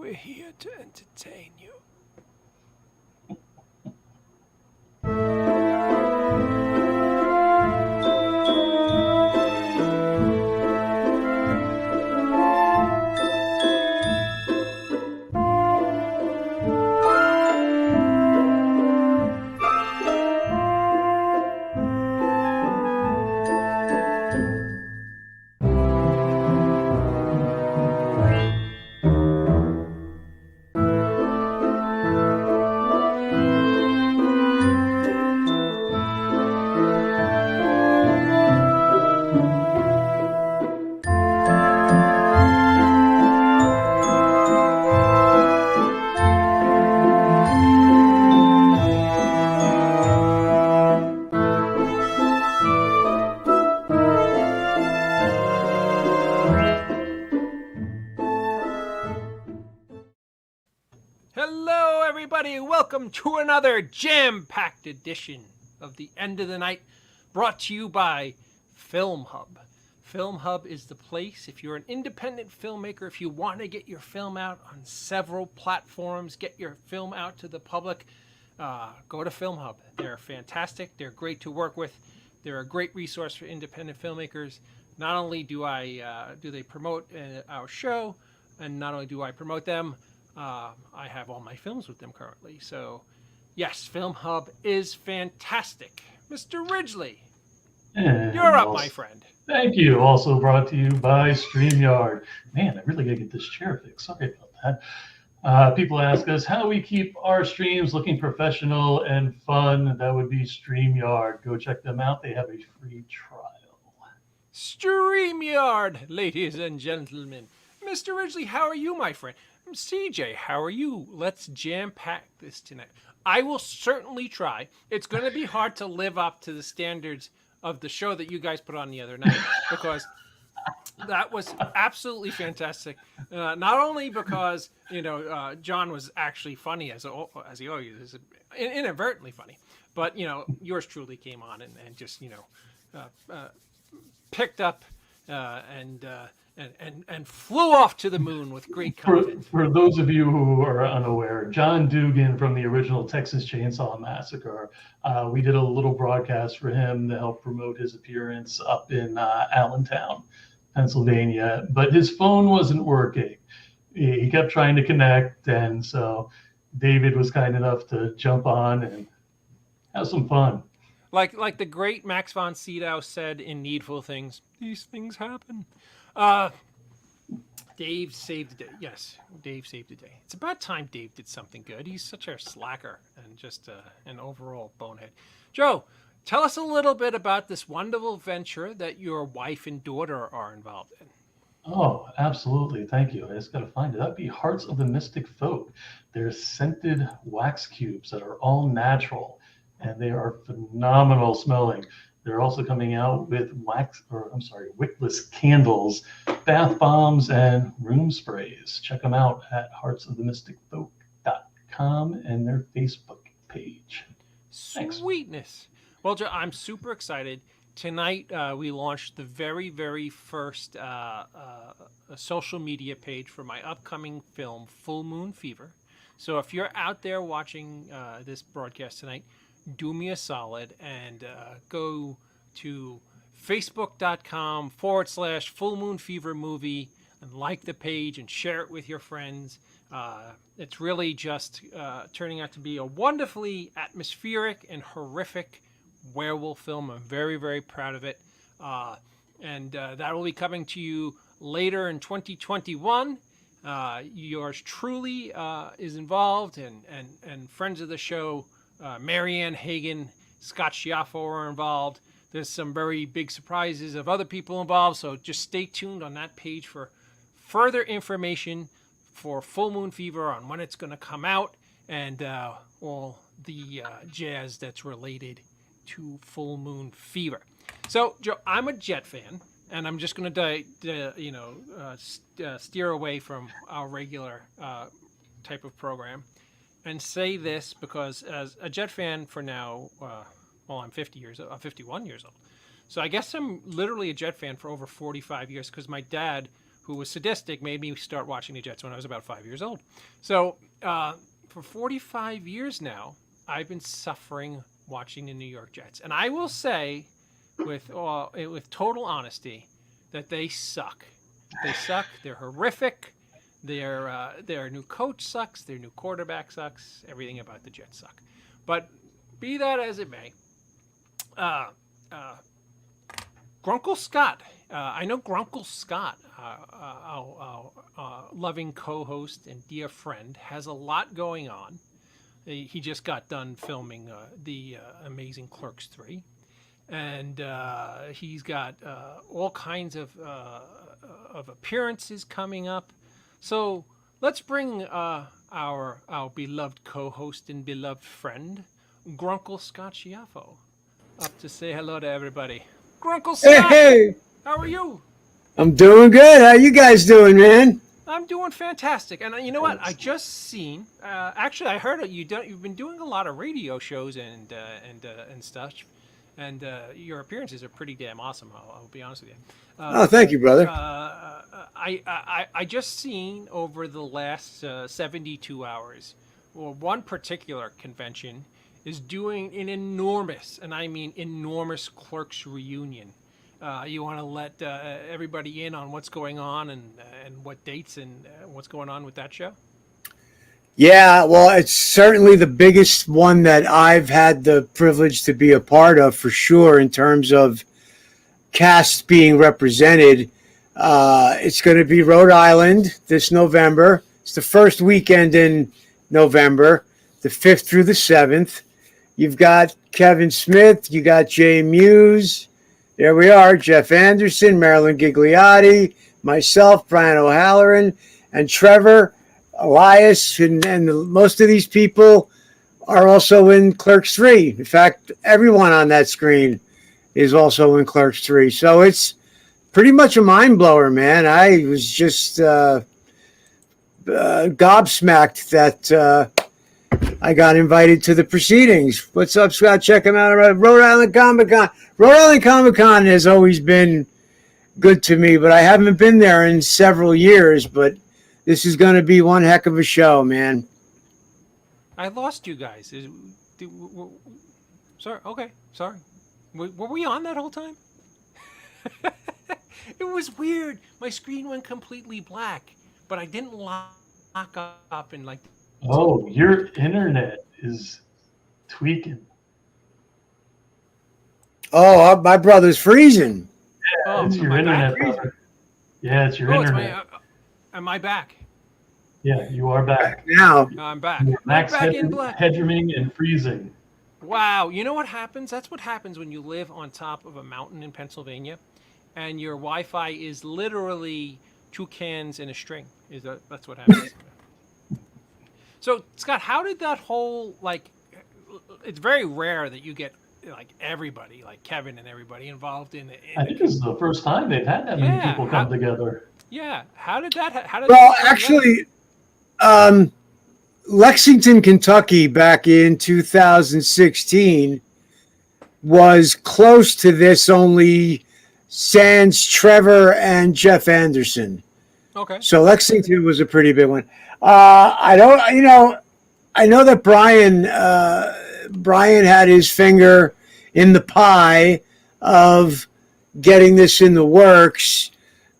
We're here to entertain you. Hello, everybody. Welcome to another jam-packed edition of The End of the Night, brought to you by Film Hub. Film Hub is the place if you're an independent filmmaker, if you want to get your film out on several platforms, get your film out to the public, go to Film Hub. They're fantastic. They're great to work with. They're a great resource for independent filmmakers. Not only do they promote our show, and not only do I promote them, I have all my films with them currently. So, yes, Film Hub is fantastic. Mr. Ridgely, you're up, my friend. Thank you. Also brought to you by StreamYard. Man, I really got to get this chair fixed. Sorry about that. People ask us how we keep our streams looking professional and fun. That would be StreamYard. Go check them out. They have a free trial. StreamYard, ladies and gentlemen. Mr. Ridgely, how are you, my friend? CJ, how are you? Let's jam-pack this tonight. I will certainly try. It's going to be hard to live up to the standards of the show that you guys put on the other night, because that was absolutely fantastic. Not only because, John was actually funny, as he always is, inadvertently funny, but, yours truly came on and just, picked up and flew off to the moon with great content. For those of you who are unaware, John Dugan from the original Texas Chainsaw Massacre, we did a little broadcast for him to help promote his appearance up in Allentown, Pennsylvania, but his phone wasn't working. He kept trying to connect, and so David was kind enough to jump on and have some fun. Like the great Max von Sydow said in Needful Things, these things happen. Dave saved the day. Yes, Dave saved the day. It's about time Dave did something good. He's such a slacker and just an overall bonehead. Joe, tell us a little bit about this wonderful venture that your wife and daughter are involved in. Oh, absolutely. Thank you. I just got to find it. That'd be Hearts of the Mystic Folk. They're scented wax cubes that are all natural, and they are phenomenal smelling. They're also coming out with wickless candles, bath bombs, and room sprays. Check them out at heartsofthemysticfolk.com and their Facebook page. Sweetness. Thanks. Well, Joe, I'm super excited. Tonight, we launched the very, very first social media page for my upcoming film, Full Moon Fever. So if you're out there watching this broadcast tonight, do me a solid and go to facebook.com/Full Moon Fever movie and like the page and share it with your friends. It's really just turning out to be a wonderfully atmospheric and horrific werewolf film. I'm very, very proud of it. And that will be coming to you later in 2021. Yours truly is involved, and friends of the show, Marianne Hagen, Scott Schiaffo are involved. There's some very big surprises of other people involved, so just stay tuned on that page for further information for Full Moon Fever on when it's going to come out and all the jazz that's related to Full Moon Fever. So, Joe, I'm a Jet fan, and I'm just going to steer away from our regular type of program and say this because as a Jet fan for now, I'm 51 years old. So I guess I'm literally a Jet fan for over 45 years because my dad who was sadistic, made me start watching the Jets when I was about 5 years old. So for 45 years now, I've been suffering watching the New York Jets, and I will say, with total honesty, that they suck. They suck. They're horrific. Their new coach sucks. Their new quarterback sucks. Everything about the Jets suck. But be that as it may, Grunkle Scott. I know Grunkle Scott, our loving co-host and dear friend, has a lot going on. He just got done filming the amazing Clerks 3. And he's got all kinds of appearances coming up. So let's bring our beloved co-host and beloved friend, Grunkle Scott Schiaffo, up to say hello to everybody. Grunkle Scott, hey, how are you? I'm doing good. How you guys doing, man? I'm doing fantastic. And you know what? I just seen. Actually, I heard you've been doing a lot of radio shows and stuff. And your appearances are pretty damn awesome. I'll be honest with you. Oh, thank you, brother. I just seen over the last 72 hours, well, one particular convention is doing an enormous, and I mean enormous, Clerks reunion. You want to let everybody in on what's going on and what dates and what's going on with that show? Yeah, well, it's certainly the biggest one that I've had the privilege to be a part of, for sure, in terms of cast being represented. It's going to be Rhode Island this November. It's the first weekend in November, the 5th through the 7th. You've got Kevin Smith, you got Jay Muse. There we are, Jeff Anderson, Marilyn Gigliotti, myself, Brian O'Halloran, and Trevor Elias, and most of these people are also in Clerks 3. In fact, everyone on that screen is also in Clerks 3. So it's pretty much a mind blower, man. I was just gobsmacked that I got invited to the proceedings. What's up, Scott? Check them out. Rhode Island Comic Con. Rhode Island Comic Con has always been good to me, but I haven't been there in several years. But this is going to be one heck of a show, man. I lost you guys. Sorry. Okay. Sorry. Were we on that whole time? It was weird. My screen went completely black, but I didn't lock up and like. Oh, your internet is tweaking. Oh, my brother's freezing. Yeah, it's your internet, brother. Yeah, it's your internet. Am I back? Yeah, you are back. Now. I'm back. Max back in black. Hedgeming and freezing. Wow. You know what happens? That's what happens when you live on top of a mountain in Pennsylvania and your Wi-Fi is literally 2 cans in a string. That's what happens. So, Scott, how did that whole, it's very rare that you get, everybody, like Kevin and everybody involved in it. I think this is the first time they've had that many people come together. Yeah. How did that actually, Lexington, Kentucky, back in 2016 was close to this, only sans Trevor and Jeff Anderson. Okay. So Lexington was a pretty big one. I know that Brian had his finger in the pie of getting this in the works.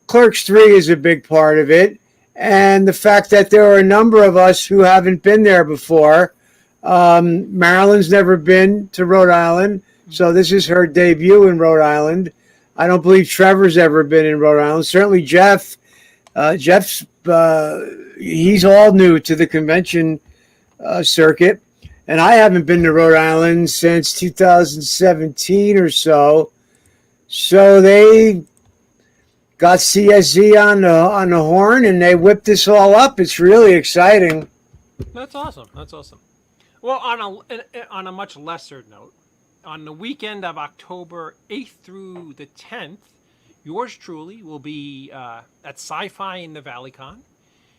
Clerks 3 is a big part of it. And the fact that there are a number of us who haven't been there before. Marilyn's never been to Rhode Island, so this is her debut in Rhode Island. I don't believe Trevor's ever been in Rhode Island. Certainly Jeff's he's all new to the convention circuit. And I haven't been to Rhode Island since 2017 or so. So they got CSZ on the horn, and they whipped this all up. It's really exciting. That's awesome. Well, on a much lesser note, on the weekend of October 8th through the 10th, yours truly will be at Sci-Fi in the ValleyCon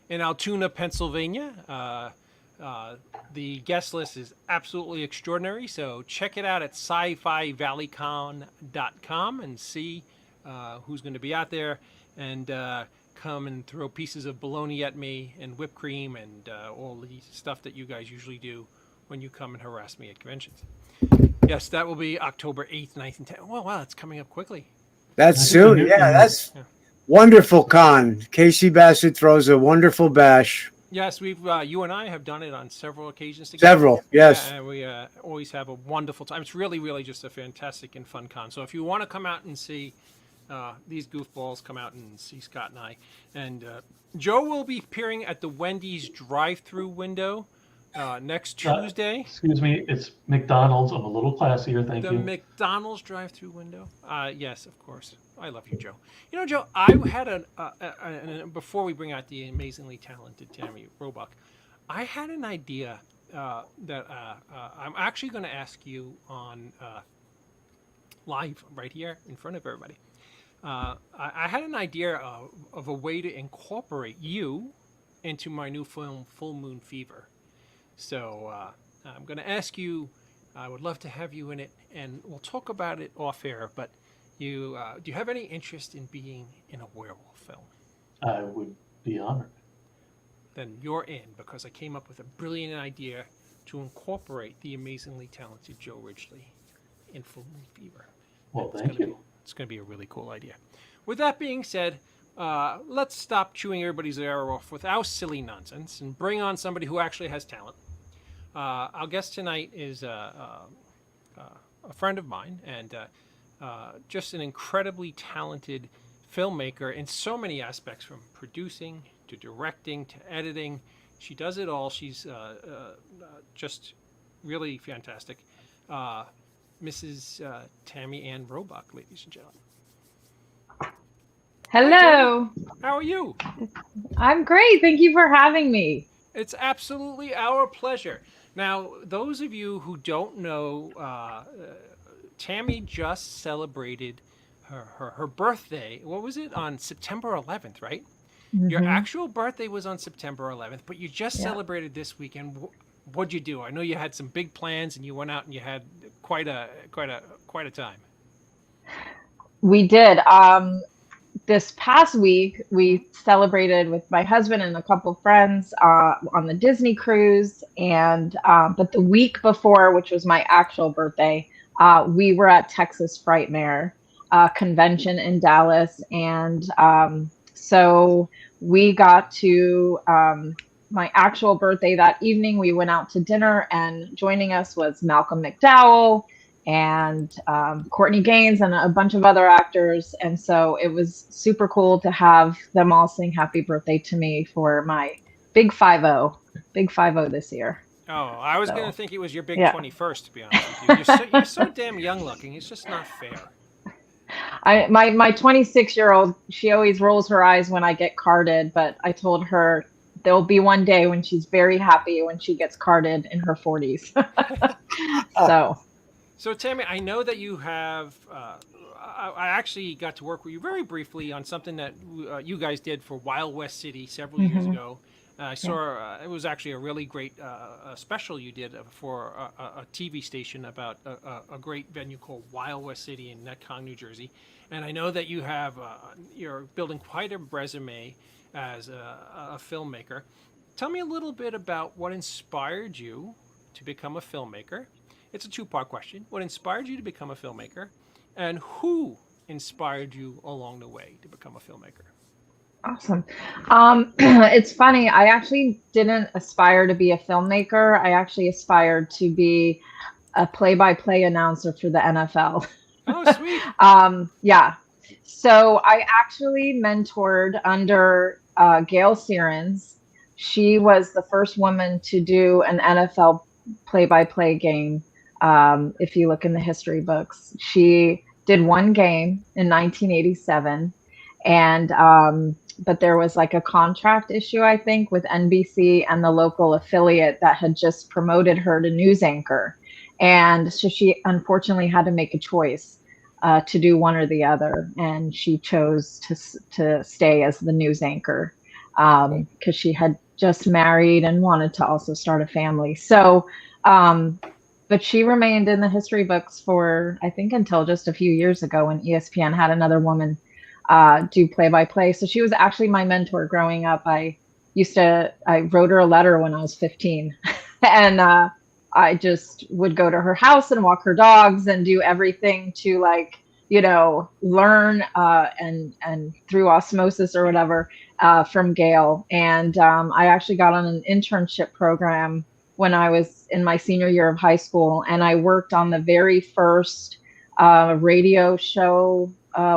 in Altoona, Pennsylvania. The guest list is absolutely extraordinary, so check it out at sci-fivalleycon.com and see who's going to be out there. And come and throw pieces of bologna at me and whipped cream and all the stuff that you guys usually do when you come and harass me at conventions. Yes, that will be October 8th, 9th, and 10th. Oh, wow, it's coming up quickly. That's soon. Yeah, that's wonderful con. Casey Bassett throws a wonderful bash. Yes, we've you and I have done it on several occasions together. Several, yes. And we always have a wonderful time. It's really, really just a fantastic and fun con. So if you want to come out and see these goofballs, come out and see Scott and I. And Joe will be appearing at the Wendy's drive-through window next Tuesday. Excuse me, it's McDonald's. I'm a little classier, thank you. The McDonald's drive-through window. Yes, of course. I love you, Joe. You know, Joe, I had before we bring out the amazingly talented Tammy Roebuck, I had an idea that I'm actually going to ask you on live right here in front of everybody. I had an idea of a way to incorporate you into my new film, Full Moon Fever. So I'm going to ask you, I would love to have you in it, and we'll talk about it off air, but do you have any interest in being in a werewolf film? I would be honored. Then you're in, because I came up with a brilliant idea to incorporate the amazingly talented Joe Ridgely in Full Moon Fever. Well, thank you. It's going to be a really cool idea. With that being said, let's stop chewing everybody's ear off with our silly nonsense and bring on somebody who actually has talent. Our guest tonight is a friend of mine and just an incredibly talented filmmaker in so many aspects, from producing to directing to editing. She does it all. She's just really fantastic. Mrs. Tammy Ann Roebuck, ladies and gentlemen. Hello. How are you? I'm great. Thank you for having me. It's absolutely our pleasure. Now, those of you who don't know, Tammy just celebrated her birthday. What was it? On September 11th, right? Mm-hmm. Your actual birthday was on September 11th, but you just celebrated this weekend. What'd you do? I know you had some big plans, and you went out and you had quite a time. We did. This past week, we celebrated with my husband and a couple friends on the Disney cruise, and but the week before, which was my actual birthday, we were at Texas Frightmare convention in Dallas, and so we got to my actual birthday that evening. We went out to dinner, and joining us was Malcolm McDowell and Courtney Gaines and a bunch of other actors. And so it was super cool to have them all sing happy birthday to me for my big 5-0 this year. Oh, I was going to think it was your big 21st, to be honest with you. You're so damn young looking. It's just not fair. My 26-year-old, she always rolls her eyes when I get carded, but I told her there'll be one day when she's very happy when she gets carded in her 40s. So Tammy, I know that you have, I actually got to work with you very briefly on something that you guys did for Wild West City several years ago. I saw, it was actually a really great special you did for a TV station about a great venue called Wild West City in Netcong, New Jersey. And I know that you have, you're building quite a resume as a filmmaker. Tell me a little bit about what inspired you to become a filmmaker. It's a two-part question. What inspired you to become a filmmaker, and who inspired you along the way to become a filmmaker? Awesome. It's funny. I actually didn't aspire to be a filmmaker. I actually aspired to be a play-by-play announcer for the NFL. Oh, sweet. Yeah. So I actually mentored under Gail Sierens. She was the first woman to do an NFL play-by-play game. If you look in the history books, she did one game in 1987, and but there was like a contract issue, I think, with NBC and the local affiliate that had just promoted her to news anchor, and so she unfortunately had to make a choice to do one or the other, and she chose to stay as the news anchor because she had just married and wanted to also start a family. So. But she remained in the history books for, I think, until just a few years ago when ESPN had another woman do play-by-play. So she was actually my mentor growing up. I wrote her a letter when I was 15 and I just would go to her house and walk her dogs and do everything to like, learn and through osmosis or whatever from Gail. And I actually got on an internship program when I was in my senior year of high school. And I worked on the very first radio show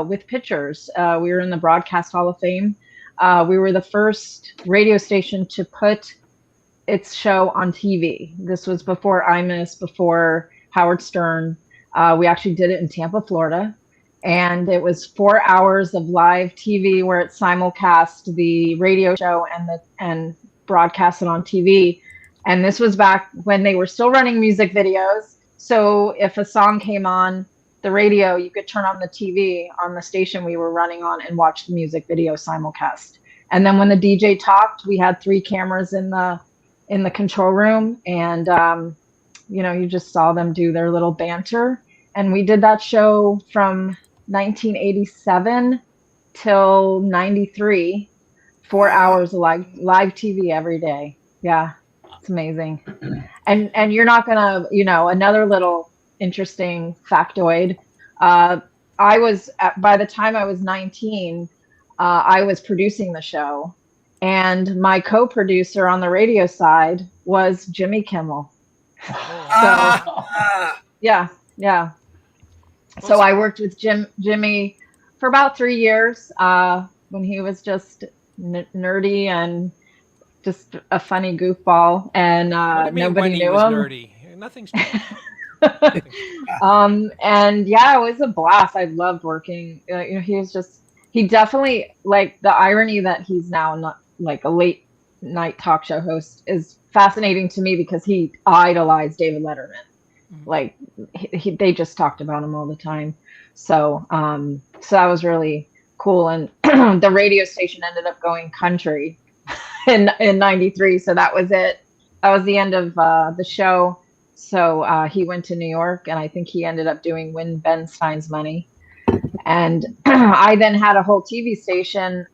with pictures. We were in the Broadcast Hall of Fame. We were the first radio station to put its show on TV. This was before Imus, before Howard Stern. We actually did it in Tampa, Florida. And it was 4 hours of live TV where it simulcast the radio show and broadcast it on TV. And this was back when they were still running music videos. So if a song came on the radio, you could turn on the TV on the station we were running on and watch the music video simulcast. And then when the DJ talked, we had 3 cameras in the control room, and you just saw them do their little banter. And we did that show from 1987 till 93, 4 hours of live TV every day. Yeah, it's amazing. And you're not gonna, another little interesting factoid. By the time I was 19, I was producing the show, and my co-producer on the radio side was Jimmy Kimmel. So, yeah. So I worked with Jimmy for about 3 years when he was just nerdy and just a funny goofball, and nobody knew him. Nerdy? Nothing's changed. And yeah, it was a blast. I loved working. He definitely, like, the irony that he's now not like a late night talk show host is fascinating to me, because he idolized David Letterman. Like they just talked about him all the time. So that was really cool. And the radio station ended up going country in 93. So that was it. That was the end of the show. So he went to New York, and I think he ended up doing Win Ben Stein's Money. And I then had a whole TV station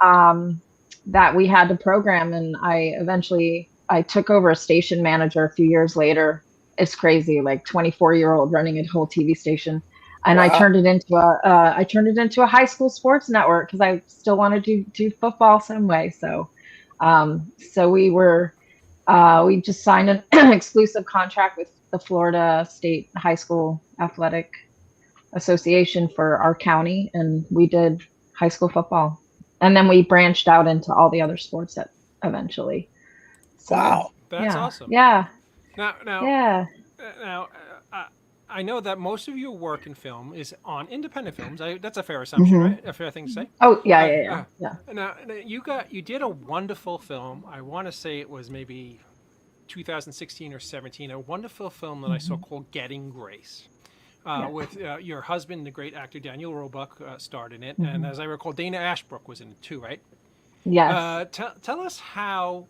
that we had to program. And I took over a station manager a few years later. It's crazy, like 24-year-old running a whole TV station. And wow. I turned it into a high school sports network, because I still wanted to do football some way. So we just signed an exclusive contract with the Florida State High School Athletic Association for our county, and we did high school football. And then we branched out into all the other sports eventually. So, wow, that's awesome. Yeah. Now, I know that most of your work in film is on independent films. That's a fair assumption, right? A fair thing to say. Oh, yeah. Now, you did a wonderful film. I want to say it was maybe 2016 or 17. A wonderful film that I saw called Getting Grace. With your husband, the great actor Daniel Roebuck, starred in it, and as I recall, Dana Ashbrook was in it too, right? Yes. Tell us how,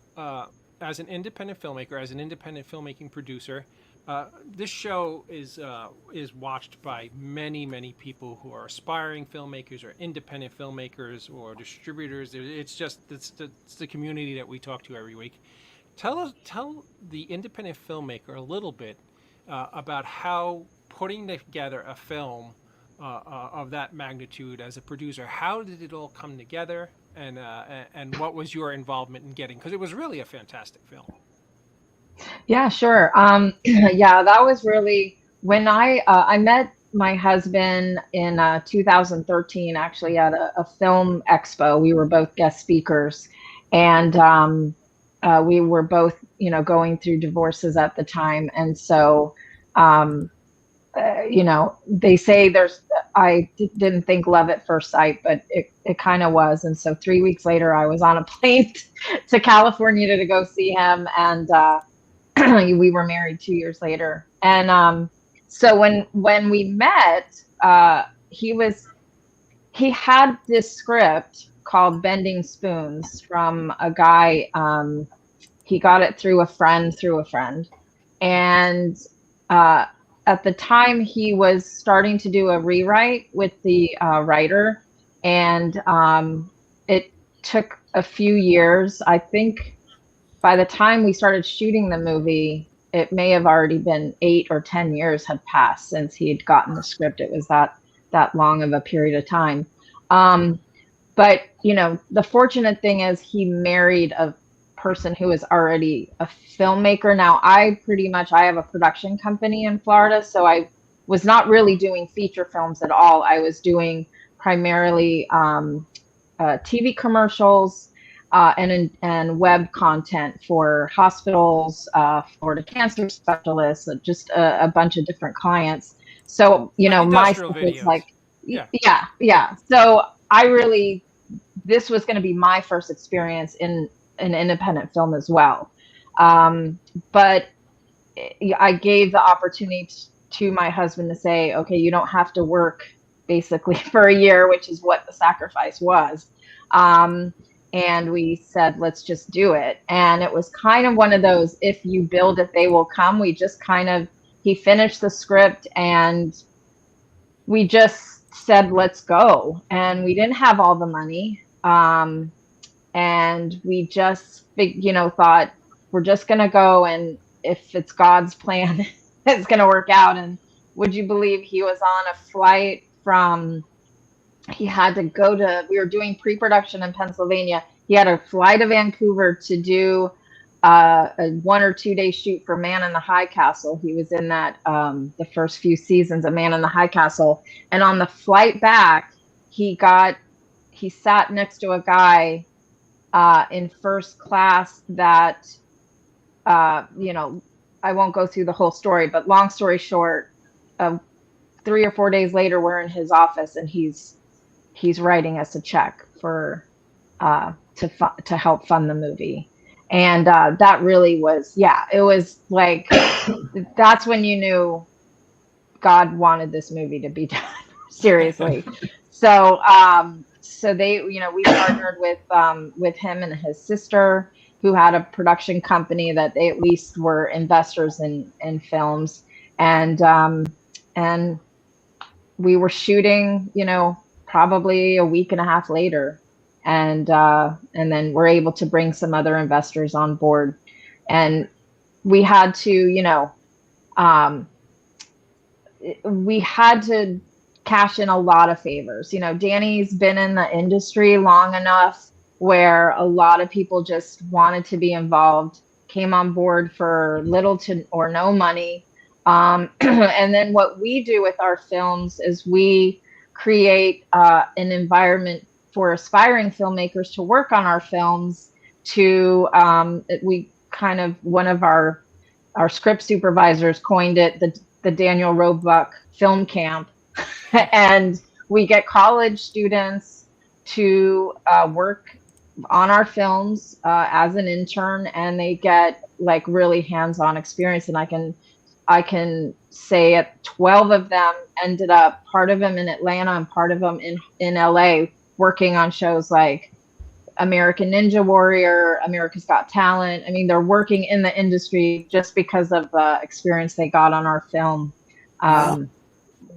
as an independent filmmaker, as an independent filmmaking producer, this show is watched by many, many people who are aspiring filmmakers or independent filmmakers or distributors. It's the community that we talk to every week. Tell the independent filmmaker a little bit about how putting together a film of that magnitude as a producer, how did it all come together, and what was your involvement in getting? Because it was really a fantastic film. Yeah, sure. That was really when I met my husband in 2013, actually at a film expo. We were both guest speakers, and we were both, going through divorces at the time. And so, they say I didn't think love at first sight, but it kind of was. And so 3 weeks later, I was on a plane to California to go see him. And we were married 2 years later. And so when we met, he had this script called Bending Spoons from a guy. He got it through a friend. And at the time, he was starting to do a rewrite with the writer. And it took a few years. I think by the time we started shooting the movie, it may have already been 8 or 10 years had passed since he had gotten the script. It was that long of a period of time. But the fortunate thing is he married a person who is already a filmmaker. Now, I have a production company in Florida, so I was not really doing feature films at all. I was doing primarily TV commercials and web content for hospitals, Florida cancer specialists, just a bunch of different clients. So, Like my industrial stuff is videos. like, Yeah. yeah. So this was going to be my first experience in an independent film as well. But I gave the opportunity to my husband to say, okay, you don't have to work basically for a year, which is what the sacrifice was. And we said, let's just do it. And it was kind of one of those, if you build it, they will come. He finished the script and we just said, let's go. And we didn't have all the money. And we just, thought we're just going to go. And if it's God's plan, it's going to work out. And would you believe he was on a flight he had to we were doing pre-production in Pennsylvania. He had to fly to Vancouver to do a 1 or 2 day shoot for Man in the High Castle. He was in that, the first few seasons of Man in the High Castle. And on the flight back, he sat next to a guy in first class that, I won't go through the whole story, but long story short, 3 or 4 days later, we're in his office and he's writing us a check for to help fund the movie. And that really was, it was like, that's when you knew God wanted this movie to be done. Seriously. So they, we partnered with him and his sister, who had a production company that they at least were investors in films. And we were shooting, probably a week and a half later. And then we're able to bring some other investors on board. And we had to, we had to cash in a lot of favors. Danny's been in the industry long enough where a lot of people just wanted to be involved, came on board for little to or no money. And then what we do with our films is we create an environment for aspiring filmmakers to work on our films. One of our script supervisors coined it the Daniel Roebuck Film Camp. And we get college students to work on our films as an intern, and they get like really hands-on experience. And I can say 12 of them ended up, part of them in Atlanta and part of them in LA, working on shows like American Ninja Warrior, America's Got Talent. I mean, they're working in the industry just because of the experience they got on our film. Wow.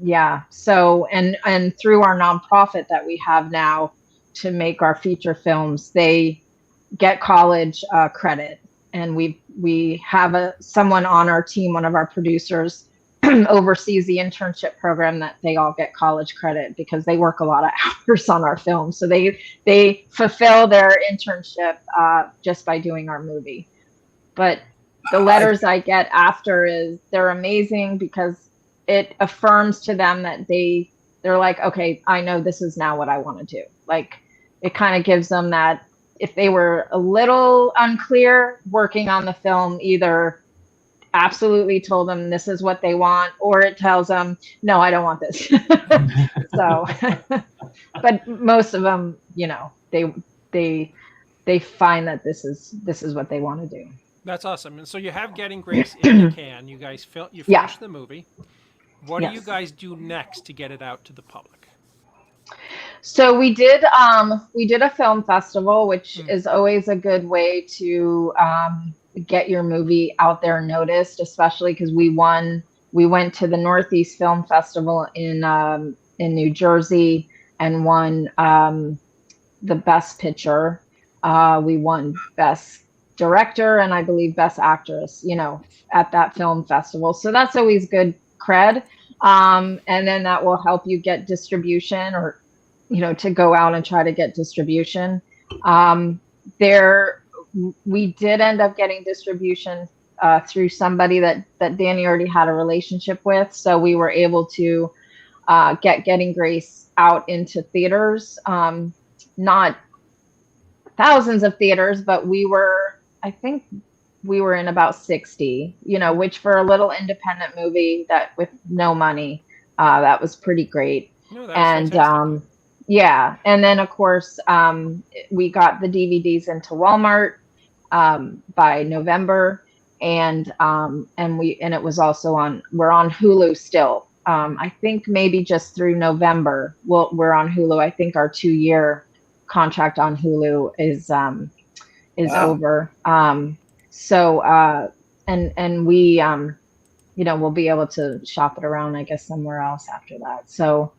Yeah. So, and through our nonprofit that we have now to make our feature films, they get college credit. And we have someone on our team, one of our producers, oversees the internship program that they all get college credit because they work a lot of hours on our film. So they fulfill their internship just by doing our movie. But the letters I get after they're amazing because it affirms to them that they're like, okay, I know this is now what I want to do. Like, it kind of gives them that, if they were a little unclear working on the film, either absolutely told them this is what they want, or it tells them, no, I don't want this. So, but most of them, they find that this is what they want to do. That's awesome. And so you have Getting Grace in the can. You guys finished the movie. What do you guys do next to get it out to the public? So we did a film festival, which is always a good way to get your movie out there noticed, especially because we went to the Northeast Film Festival in New Jersey. and won the Best Picture. We won Best Director and I believe Best Actress, at that film festival. So that's always good cred. And then that will help you get distribution or, to go out and try to get distribution. We did end up getting distribution through somebody that Danny already had a relationship with. So we were able to get Getting Grace out into theaters, not thousands of theaters, but I think we were in about 60, which for a little independent movie that with no money, that was pretty great. No, that was fantastic. Yeah. And then of course, we got the DVDs into Walmart by November, and it was also we're on Hulu still. I think maybe just through November we're on Hulu. I think our 2-year contract on Hulu is wow. Over. And we we'll be able to shop it around, I guess, somewhere else after that. So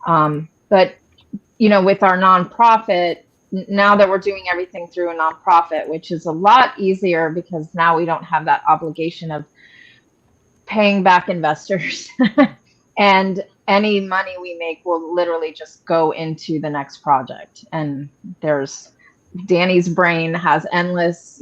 but with our nonprofit, now that we're doing everything through a nonprofit, which is a lot easier because now we don't have that obligation of paying back investors. And any money we make will literally just go into the next project. And Danny's brain has endless,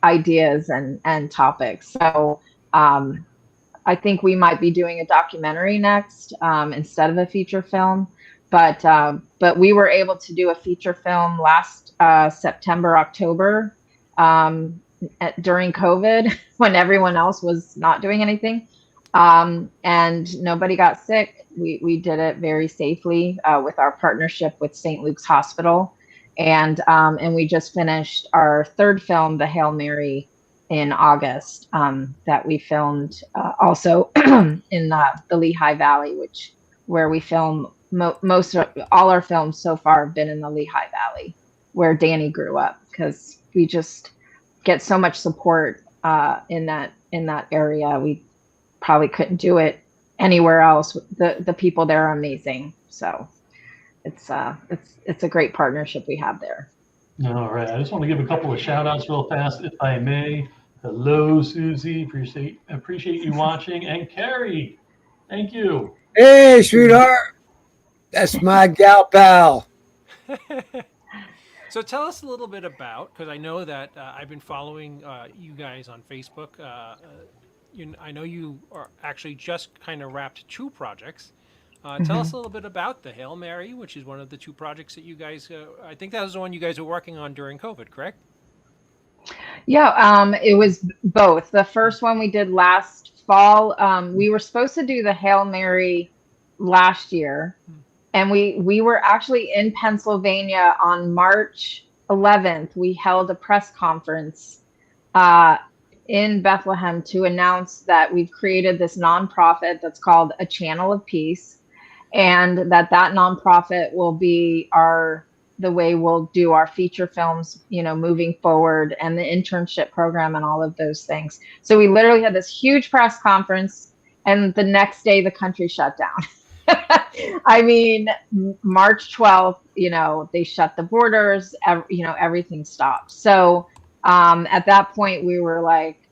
ideas and topics. So I think we might be doing a documentary next instead of a feature film. But we were able to do a feature film last September, October, during COVID when everyone else was not doing anything. And nobody got sick. We did it very safely with our partnership with St. Luke's Hospital. And we just finished our third film, The Hail Mary, in August, that we filmed also in the Lehigh Valley, where we film all our films so far have been in the Lehigh Valley, where Danny grew up, because we just get so much support in that area. We probably couldn't do it anywhere else. The people there are amazing. So it's a great partnership we have there. All right. I just want to give a couple of shout outs real fast, if I may. Hello, Susie. Appreciate you watching. And Carrie, thank you. Hey, sweetheart. That's my gal pal. So tell us a little bit about, because I know that I've been following you guys on Facebook. I know you are actually just kind of wrapped 2 projects. Tell us a little bit about the Hail Mary, which is one of the 2 projects that you guys, I think that was the one you guys were working on during COVID, correct? Yeah, it was both. The first one we did last fall. We were supposed to do the Hail Mary last year. And we were actually in Pennsylvania on March 11th. We held a press conference in Bethlehem to announce that we've created this nonprofit that's called A Channel of Peace, and that nonprofit will be the way we'll do our feature films, moving forward, and the internship program and all of those things. So we literally had this huge press conference, and the next day the country shut down. I mean, March 12th, they shut the borders, everything stopped. So at that point we were like,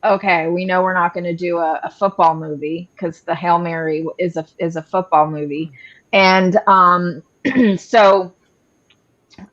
okay, we know we're not going to do a football movie, because the Hail Mary is a football movie. And so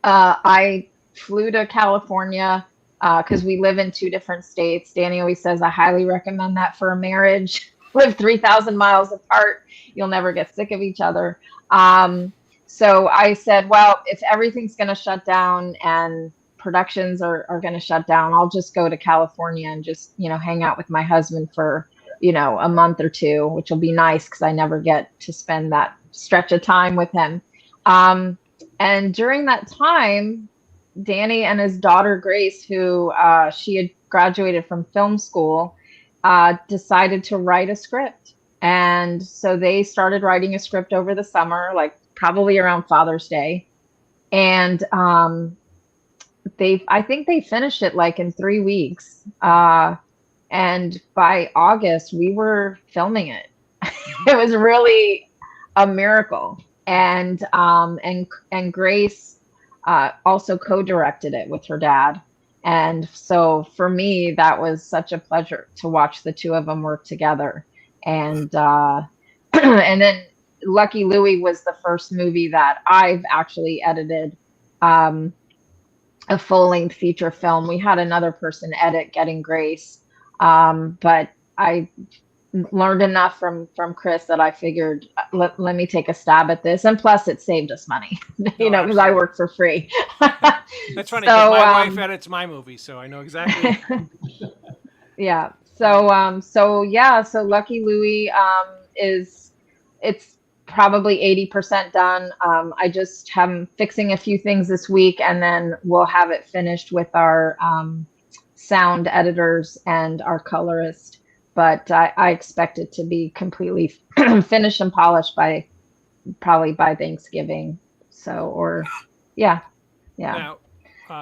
I flew to California because we live in 2 different states. Danny always says, I highly recommend that for a marriage. Live 3,000 miles apart. You'll never get sick of each other. So I said, well, if everything's going to shut down and productions are going to shut down, I'll just go to California and just, hang out with my husband for, a month or 2, which will be nice because I never get to spend that stretch of time with him. And during that time, Danny and his daughter, Grace, who she had graduated from film school, decided to write a script. And so they started writing a script over the summer, like probably around Father's Day. And I think they finished it like in 3 weeks. And by August, we were filming it. It was really a miracle. and Grace also co-directed it with her dad. And so for me, that was such a pleasure to watch the two of them work together. And and then Lucky Louie was the first movie that I've actually edited, a full-length feature film. We had another person edit Getting Grace, but I learned enough from Chris that I figured let me take a stab at this, and plus it saved us money, because I work for free. That's funny, because my wife edits my movies, so I know exactly. Yeah. So Lucky Louie it's probably 80% done. I just am fixing a few things this week, and then we'll have it finished with our sound editors and our colorist. But I expect it to be completely finished and polished probably by Thanksgiving. Yeah. Now,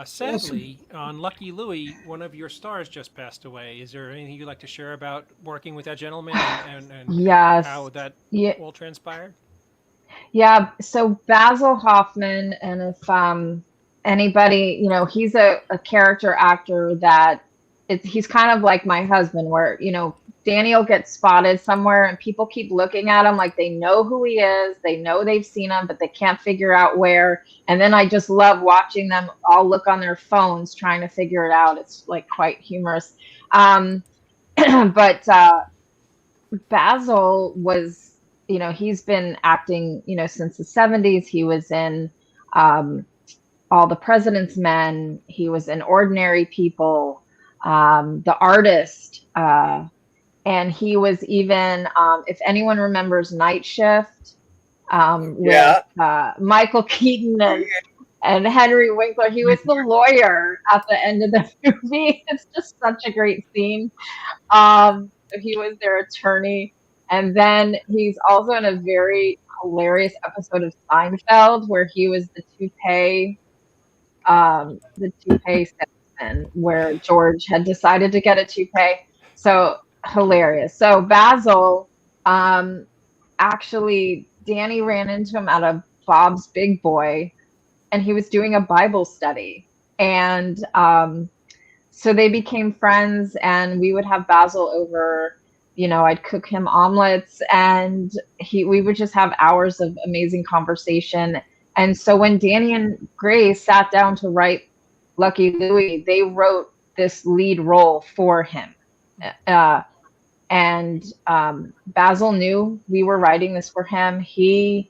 sadly, on Lucky Louie, one of your stars just passed away. Is there anything you'd like to share about working with that gentleman and yes. how that all transpired? Yeah. So Basil Hoffman, and if anybody, he's a character actor that he's kind of like my husband, where, Daniel gets spotted somewhere and people keep looking at him like they know who he is. They know they've seen him, but they can't figure out where. And then I just love watching them all look on their phones trying to figure it out. It's like quite humorous. But Basil was, he's been acting, since the 70s. He was in All the President's Men. He was in Ordinary People, The Artist. And he was even, if anyone remembers Night Shift, with Michael Keaton and Henry Winkler, he was the lawyer at the end of the movie. It's just such a great scene. He was their attorney. And then he's also in a very hilarious episode of Seinfeld where he was the toupee salesman, where George had decided to get a toupee. So hilarious. So Basil, actually, Danny ran into him at a Bob's Big Boy, and he was doing a Bible study. And so they became friends, and we would have Basil over. I'd cook him omelets, and we would just have hours of amazing conversation. And so when Danny and Grace sat down to write Lucky Louie, they wrote this lead role for him. And Basil knew we were writing this for him. He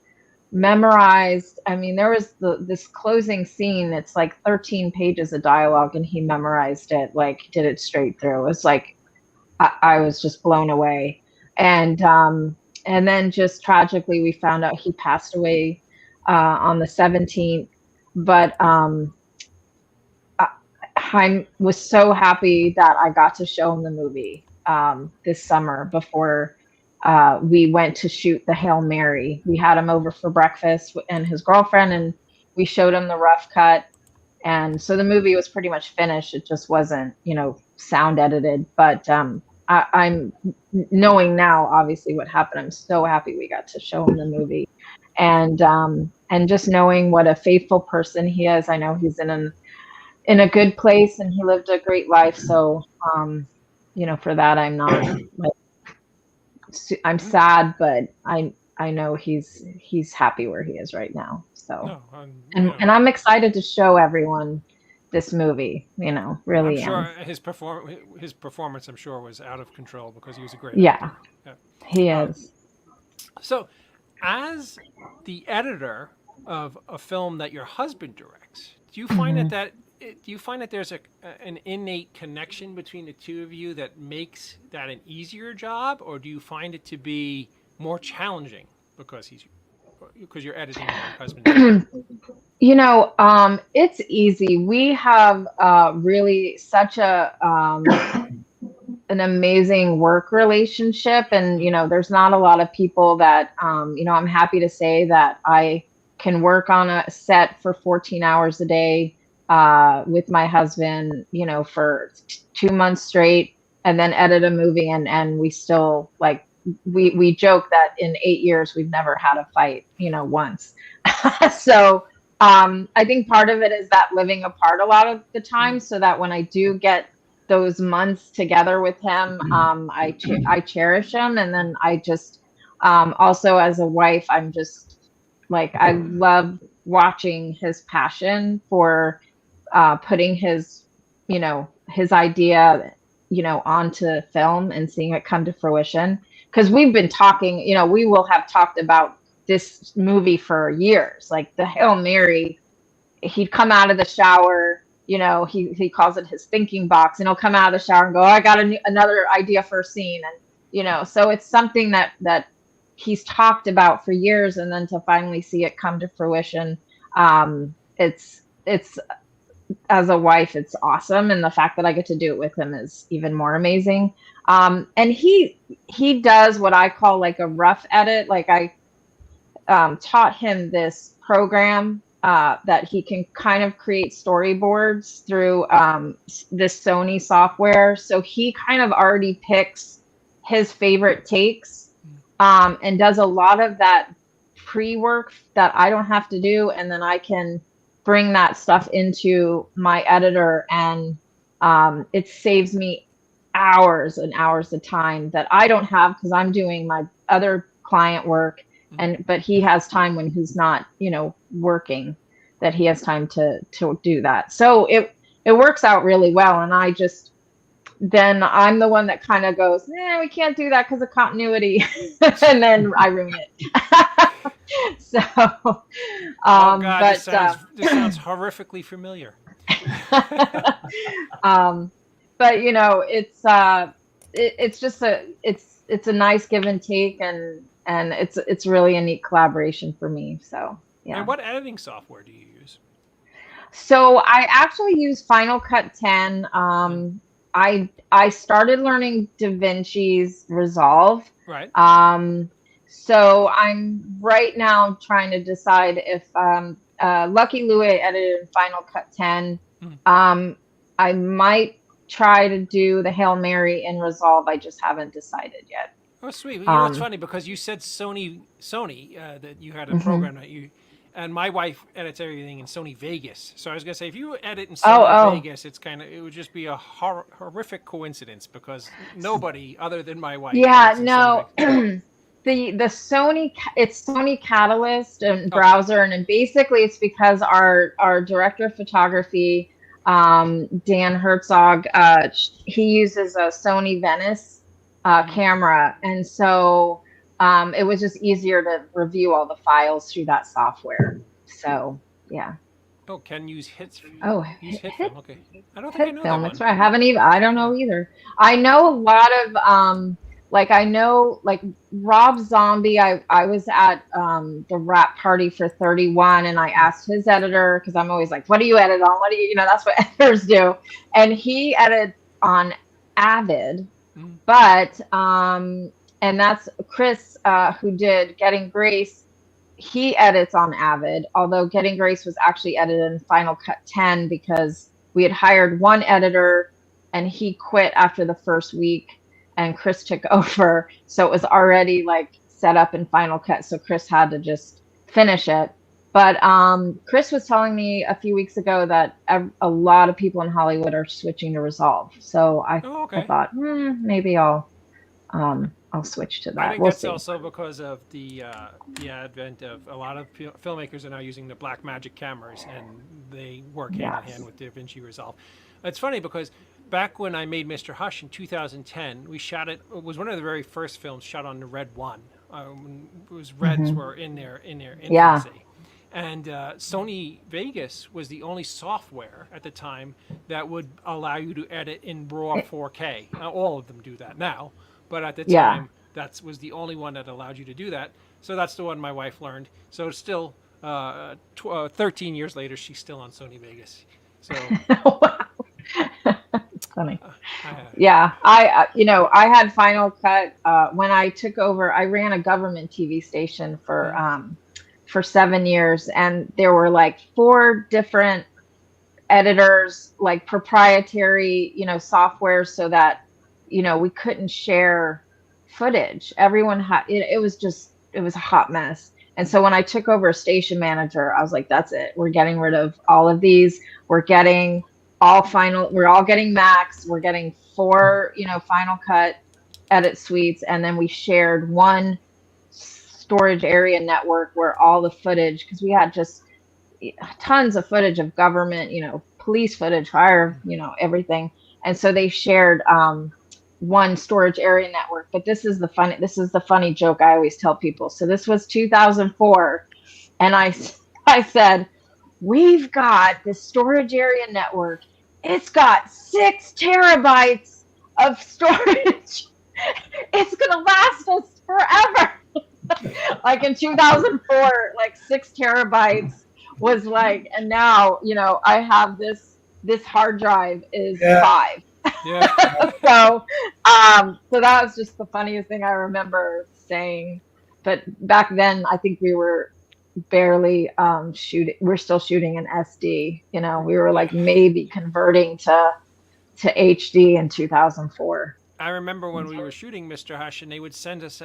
memorized, there was this closing scene. It's like 13 pages of dialogue, and he memorized it, like did it straight through. It was like, I was just blown away. And then just tragically, we found out he passed away on the 17th. But I was so happy that I got to show him the movie this summer before we went to shoot the Hail Mary. We had him over for breakfast and his girlfriend, and we showed him the rough cut. And so the movie was pretty much finished. It just wasn't, sound edited. But I'm knowing now, obviously, what happened. I'm so happy we got to show him the movie. And just knowing what a faithful person he is. I know he's in a good place, and he lived a great life. So, for that, I'm not I'm sad, but I know he's happy where he is right now. So, and I'm excited to show everyone this movie. Really. I'm sure his performance, I'm sure, was out of control because he was a great actor. Yeah, he is. So, as the editor of a film that your husband directs, do you find that there's an innate connection between the two of you that makes that an easier job, or do you find it to be more challenging because you're editing your husband? It's easy. We have really such an amazing work relationship, and there's not a lot of people that I'm happy to say that I can work on a set for 14 hours a day with my husband, for 2 months straight, and then edit a movie, and we still we joke that in 8 years we've never had a fight, once. So I think part of it is that living apart a lot of the time, so that when I do get those months together with him, I cherish him. And then I just also, as a wife, I'm just like, I love watching his passion for putting his idea onto film and seeing it come to fruition. Because we've been talking, we will have talked about this movie for years, like the Hail Mary. He'd come out of the shower, he calls it his thinking box, and he'll come out of the shower and go, I got another idea for a scene. And, so it's something that he's talked about for years, and then to finally see it come to fruition. It's as a wife, it's awesome. And the fact that I get to do it with him is even more amazing. And he does what I call like a rough edit. Like I taught him this program that he can kind of create storyboards through this Sony software. So he kind of already picks his favorite takes and does a lot of that pre-work that I don't have to do. And then I can bring that stuff into my editor, and it saves me hours and hours of time that I don't have because I'm doing my other client work. But he has time when he's not, working, that he has time to do that. So it works out really well. And then I'm the one that kind of goes, we can't do that because of continuity. And then I ruin it. So, oh God, this sounds horrifically familiar. But it's just it's a nice give and take, and it's really a neat collaboration for me. So yeah. And what editing software do you use? So I actually use Final Cut 10. I started learning DaVinci's Resolve. Right. So I'm right now trying to decide if Lucky Louie edited in Final Cut 10. I might try to do the Hail Mary in Resolve. I just haven't decided yet. Oh, sweet. It's funny because you said Sony that you had a program that you, and my wife edits everything in Sony Vegas. So I was gonna say, if you edit in Sony Vegas, it would just be a horrific coincidence because nobody other than my wife. Yeah, no. The Sony, it's Sony Catalyst and browser, and basically it's because our director of photography, Dan Herzog, he uses a Sony Venice camera, and so it was just easier to review all the files through that software. So yeah. Oh, can use hits. Use HitFilm. Okay, I don't think I know that one. That's right. I don't know either. I know a lot of I know Rob Zombie. I was at the rap party for 31, and I asked his editor, because I'm always like, what do you edit on? What do you that's what editors do. And he edited on Avid, but and that's Chris who did Getting Grace. He edits on Avid, although Getting Grace was actually edited in Final Cut 10 because we had hired one editor and he quit after the first week, and Chris took over. So it was already set up in Final Cut. So Chris had to just finish it. But Chris was telling me a few weeks ago that a lot of people in Hollywood are switching to Resolve. So I thought maybe I'll switch to that. I think that's also because of the advent of a lot of filmmakers are now using the Blackmagic cameras, and they work hand in hand with DaVinci Resolve. It's funny because back when I made Mr. Hush in 2010, we shot it. It was one of the very first films shot on the Red 1. It was Reds were in their infancy. Yeah. And Sony Vegas was the only software at the time that would allow you to edit in RAW 4K. Now, all of them do that now, but at the time, that was the only one that allowed you to do that. So that's the one my wife learned. So still, 13 years later, she's still on Sony Vegas. So. It's funny. Yeah, I had Final Cut when I took over. I ran a government TV station for 7 years, and there were 4 different editors, proprietary software, so that we couldn't share footage. Everyone had it was a hot mess. And so when I took over as station manager, I was like, that's it. We're getting rid of all of these. We're all getting max. We're getting 4, Final Cut edit suites. And then we shared one storage area network where all the footage, because we had just tons of footage of government, police footage, fire, everything. And so they shared one storage area network. But this is the funny joke I always tell people. So this was 2004, and I said, we've got this storage area network. It's got 6 terabytes of storage. It's gonna last us forever. Like in 2004, like 6 terabytes was like, and now I have this hard drive is 5. Yeah. So that was just the funniest thing I remember saying. But back then, I think we were barely shooting. We're still shooting in SD. We were like maybe converting to HD in 2004. I remember when we were shooting Mr. Hush, and they would send us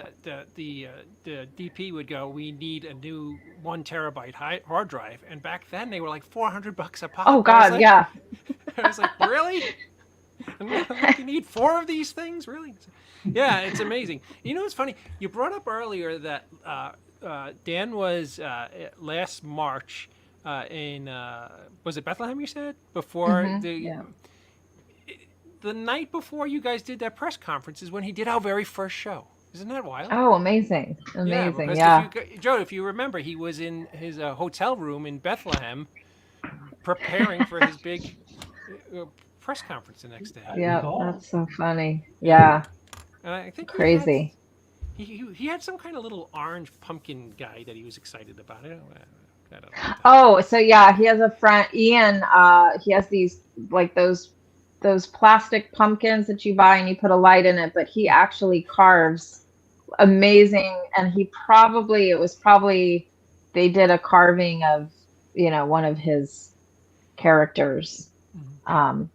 the DP would go, we need a new 1 terabyte hard drive, and back then they were like $400 a pop. Oh God, yeah. I was like, really? You need 4 of these things, really? Yeah, it's amazing. It's funny. You brought up earlier that Dan was last March in was it Bethlehem? You said before the night before you guys did that press conference is when he did our very first show. Isn't that wild? Oh, amazing. Yeah. Joe, if you remember, he was in his hotel room in Bethlehem preparing for his big press conference the next day. Yeah, that's so funny. Yeah. And I think crazy. He had some kind of little orange pumpkin guy that he was excited about. I don't know. Oh, so yeah, he has a friend, Ian. He has these like those plastic pumpkins that you buy and you put a light in it, but he actually carves amazing. And it was probably they did a carving of one of his characters,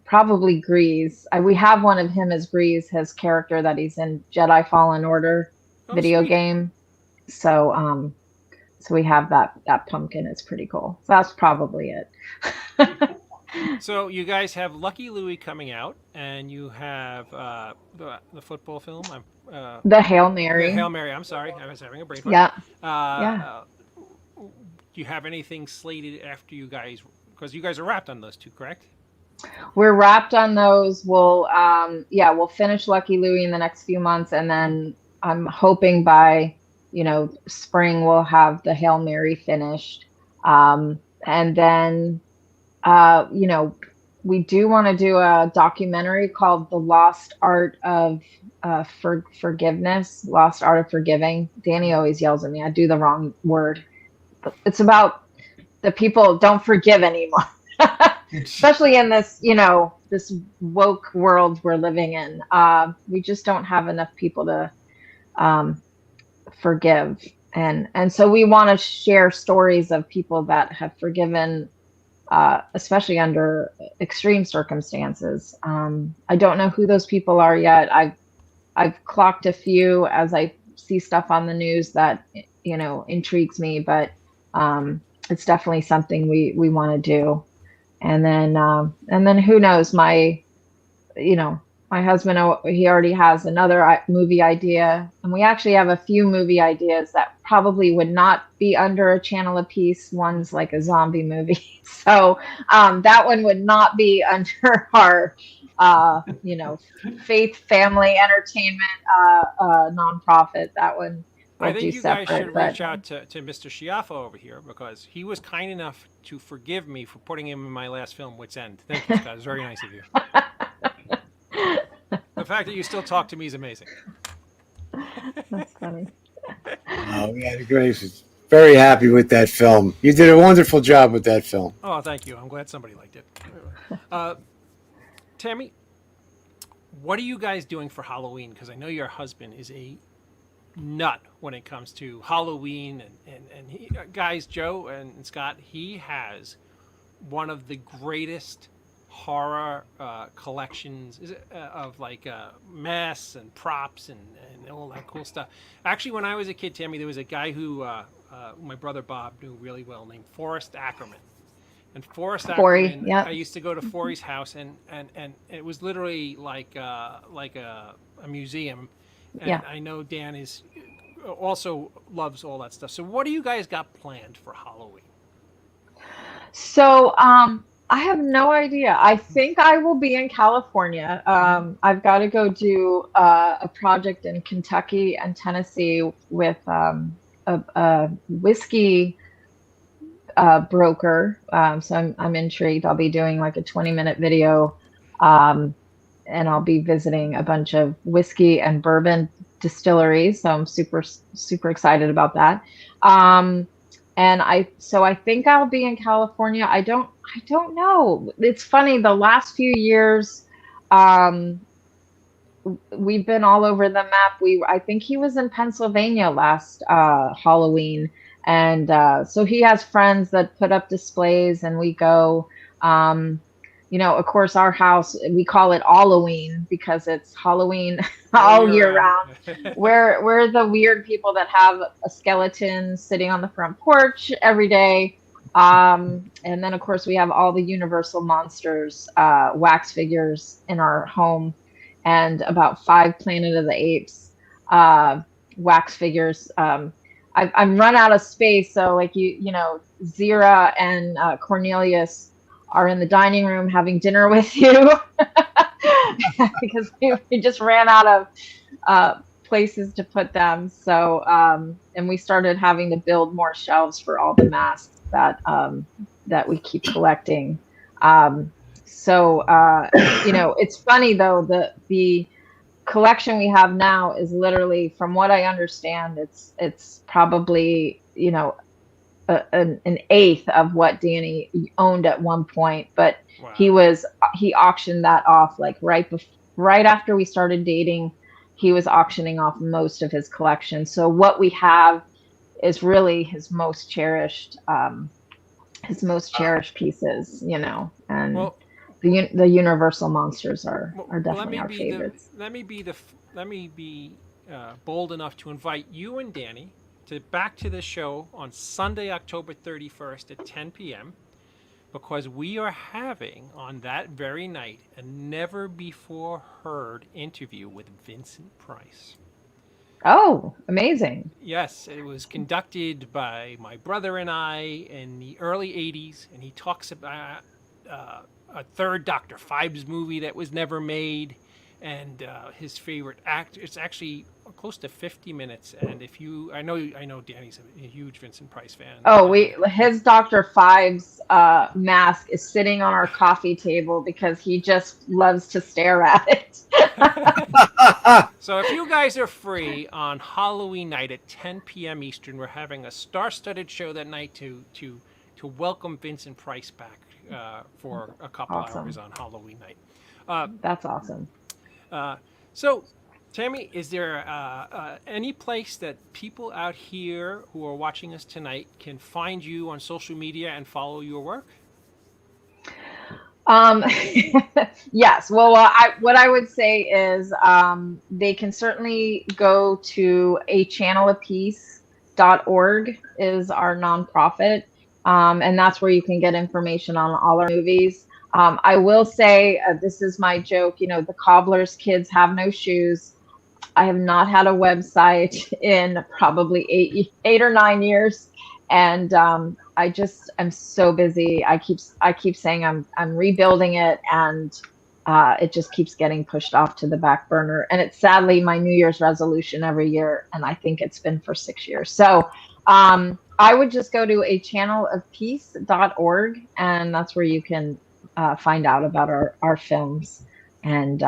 probably Grease. We have one of him as Grease, his character that he's in Jedi Fallen Order video game. So we have that pumpkin. It's pretty cool. So that's probably it. So you guys have Lucky Louie coming out, and you have the football film. The Hail Mary. The Hail Mary. I'm sorry, I was having a brain fart. Yeah. Do you have anything slated after you guys? Because you guys are wrapped on those 2, correct? We're wrapped on those. We'll finish Lucky Louie in the next few months, and then I'm hoping by spring we'll have the Hail Mary finished, and then. We do want to do a documentary called The Lost Art of Forgiveness, Lost Art of Forgiving. Danny always yells at me. I do the wrong word. It's about the people don't forgive anymore, especially in this, this woke world we're living in. We just don't have enough people to forgive. And so we want to share stories of people that have forgiven, especially under extreme circumstances. I don't know who those people are yet. I've clocked a few as I see stuff on the news that intrigues me, but it's definitely something we want to do. And then who knows? My husband, he already has another movie idea, and we actually have a few movie ideas that probably would not be under a channel apiece. One's like a zombie movie, so that one would not be under our, faith, family, entertainment, nonprofit. That one. I think you guys should reach out to Mr. Schiaffo over here, because he was kind enough to forgive me for putting him in my last film, Wit's End. Thank you, Scott. It was very nice of you. The fact that you still talk to me is amazing. That's funny. Oh, yeah, Grace. Very happy with that film. You did a wonderful job with that film. Oh, thank you. I'm glad somebody liked it. Tammy, what are you guys doing for Halloween? Because I know your husband is a nut when it comes to Halloween. And he, guys, Joe and Scott, he has one of the greatest horror collections of like masks and props and all that cool stuff. Actually, when I was a kid, Tammy, there was a guy who my brother Bob knew really well named Forrest Ackerman. And Forrest Ackerman, yeah. I used to go to Forrest's house, and it was literally like a museum. And Yeah. I know Dan is also loves all that stuff. So what do you guys got planned for Halloween? So, I have no idea. I think I will be in California. I've got to go do a project in Kentucky and Tennessee with a whiskey broker. So I'm intrigued. I'll be doing like a 20-minute video, and I'll be visiting a bunch of whiskey and bourbon distilleries. So I'm super excited about that. And I think I'll be in California. I don't know. It's funny. The last few years, we've been all over the map. I think he was in Pennsylvania last Halloween, and so he has friends that put up displays, and we go. Of course, our house, we call it Halloween because it's Halloween all year round. We're the weird people that have a skeleton sitting on the front porch every day. And then, of course, we have all the Universal Monsters wax figures in our home, and about 5 Planet of the Apes wax figures. I've run out of space, so like Zira and Cornelius are in the dining room having dinner with you because we just ran out of places to put them. So, and we started having to build more shelves for all the masks that we keep collecting. It's funny though, the collection we have now is literally, from what I understand, it's probably, an eighth of what Danny owned at one point, but Wow. he auctioned that off like right after we started dating. He was auctioning off most of his collection. So what we have is really his most cherished pieces, and Well, the Universal Monsters are definitely our favorites. Let me be bold enough to invite you and Danny back to the show on Sunday, October 31st at 10 p.m. because we are having on that very night a never before heard interview with Vincent Price. Oh, amazing. Yes, it was conducted by my brother and I in the early 80s, and he talks about a third Dr. Phibes movie that was never made, and his favorite actor. It's actually close to 50 minutes, and I know Danny's a huge Vincent Price fan. Oh, his Dr. Phibes mask is sitting on our coffee table because he just loves to stare at it. So if you guys are free on Halloween night at 10 p.m. Eastern, we're having a star-studded show that night to welcome Vincent Price back for a couple hours on Halloween night. That's awesome. So, Tammy, is there any place that people out here who are watching us tonight can find you on social media and follow your work? Yes. Well, what I would say is they can certainly go to achannelapiece.org is our nonprofit, and that's where you can get information on all our movies. I will say, this is my joke, the cobbler's kids have no shoes. I have not had a website in probably 8 or 9 years. And I just am so busy. I keep saying I'm rebuilding it, and it just keeps getting pushed off to the back burner. And it's sadly my New Year's resolution every year, and I think it's been for 6 years. So I would just go to achannelofpeace.org, and that's where you can find out about our films and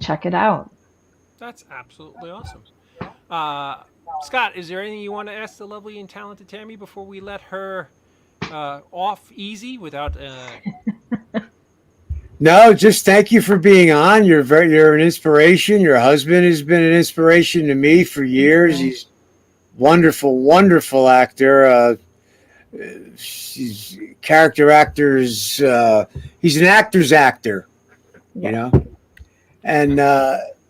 check it out. That's absolutely awesome. Scott, is there anything you want to ask the lovely and talented Tammy before we let her off easy without? No, just thank you for being on. You're an inspiration. Your husband has been an inspiration to me for years. He's wonderful, wonderful actor. he's character actors. He's an actor's actor, you know. And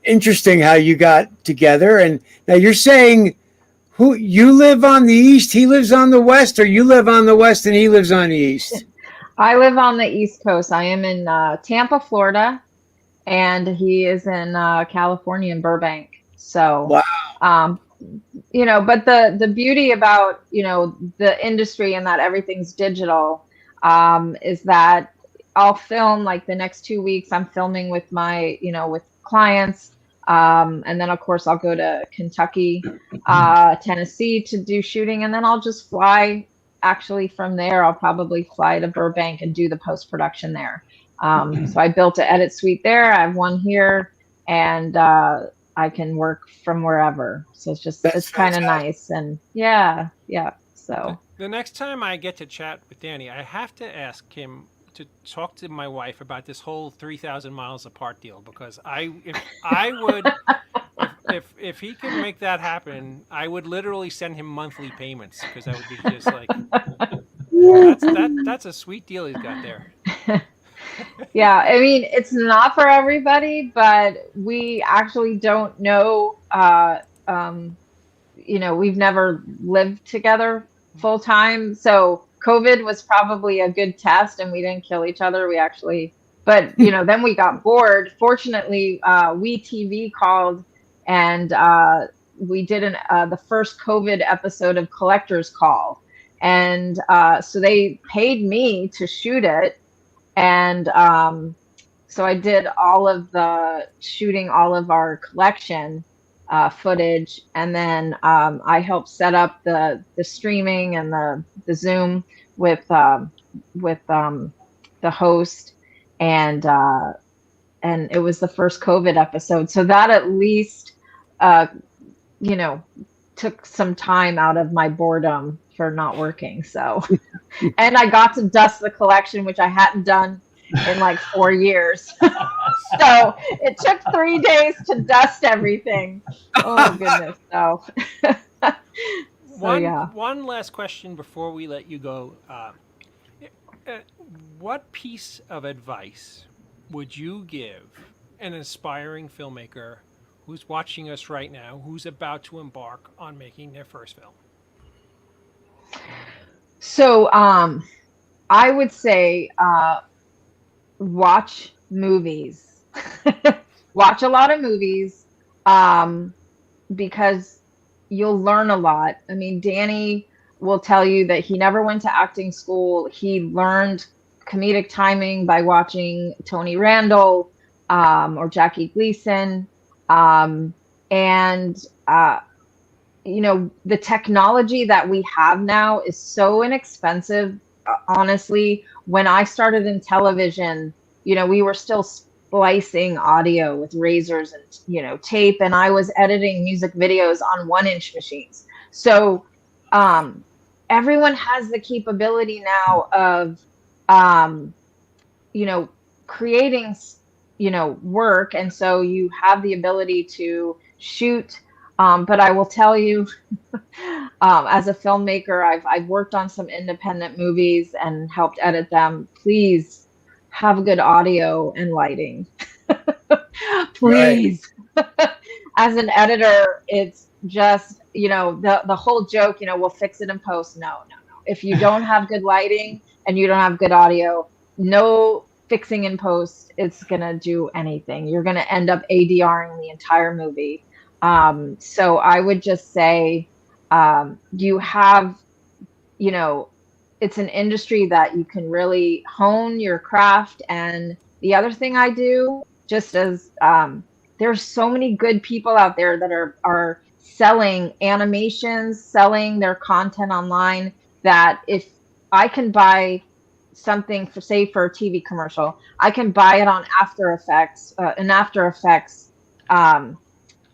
interesting how you got together. And now you're saying who you live on the east, he lives on the west, or you live on the west and he lives on the east? I live on the East Coast. I am in Tampa, Florida, and he is in California in Burbank. So, Wow. you know, but the beauty about, you know, the industry and that everything's digital, is that I'll film like the next 2 weeks. I'm filming with my, you know, with clients. And then of course I'll go to Kentucky, Tennessee to do shooting, and then I'll just fly. Actually, from there, I'll probably fly to Burbank and do the post-production there. So I built an edit suite there. I have one here, and I can work from wherever. So it's just, it's kind of nice. And yeah. So the next time I get to chat with Danny, I have to ask him to talk to my wife about this whole 3,000 miles apart deal, because if he can make that happen, I would literally send him monthly payments, because I would be just like, that's a sweet deal he's got there. yeah, I mean, it's not for everybody, but we actually don't know. You know, we've never lived together full time, so COVID was probably a good test, and we didn't kill each other. We actually, but you know, then we got bored. Fortunately, WeTV called, and we did the first COVID episode of Collector's Call, and so they paid me to shoot it, and so I did all of the shooting, all of our collection footage, and then I helped set up the streaming and the Zoom with the host, and it was the first COVID episode, so that at least you know, took some time out of my boredom for not working. So, and I got to dust the collection, which I hadn't done in like 4 years. So it took 3 days to dust everything. Oh goodness. So, One last question before we let you go. What piece of advice would you give an aspiring filmmaker who's watching us right now, who's about to embark on making their first film? So I would say watch movies. Watch a lot of movies, because you'll learn a lot. I mean, Danny will tell you that he never went to acting school. He learned comedic timing by watching Tony Randall or Jackie Gleason. You know, the technology that we have now is so inexpensive. Honestly, when I started in television, you know, we were still splicing audio with razors and, you know, tape, and I was editing music videos on 1-inch machines. So everyone has the capability now of, you know, creating, you know, work. And so you have the ability to shoot. But I will tell you, as a filmmaker, I've worked on some independent movies and helped edit them. Please have good audio and lighting. Please. As an editor, it's just, you know, the whole joke, you know, we'll fix it in post. No. If you don't have good lighting and you don't have good audio, no fixing in post, it's going to do anything. You're going to end up ADRing the entire movie. So I would just say, you have, you know, it's an industry that you can really hone your craft. And the other thing I do, just as, there's so many good people out there that are selling animations, selling their content online, that if I can buy something for, say, for a TV commercial, I can buy it on After Effects, an After Effects,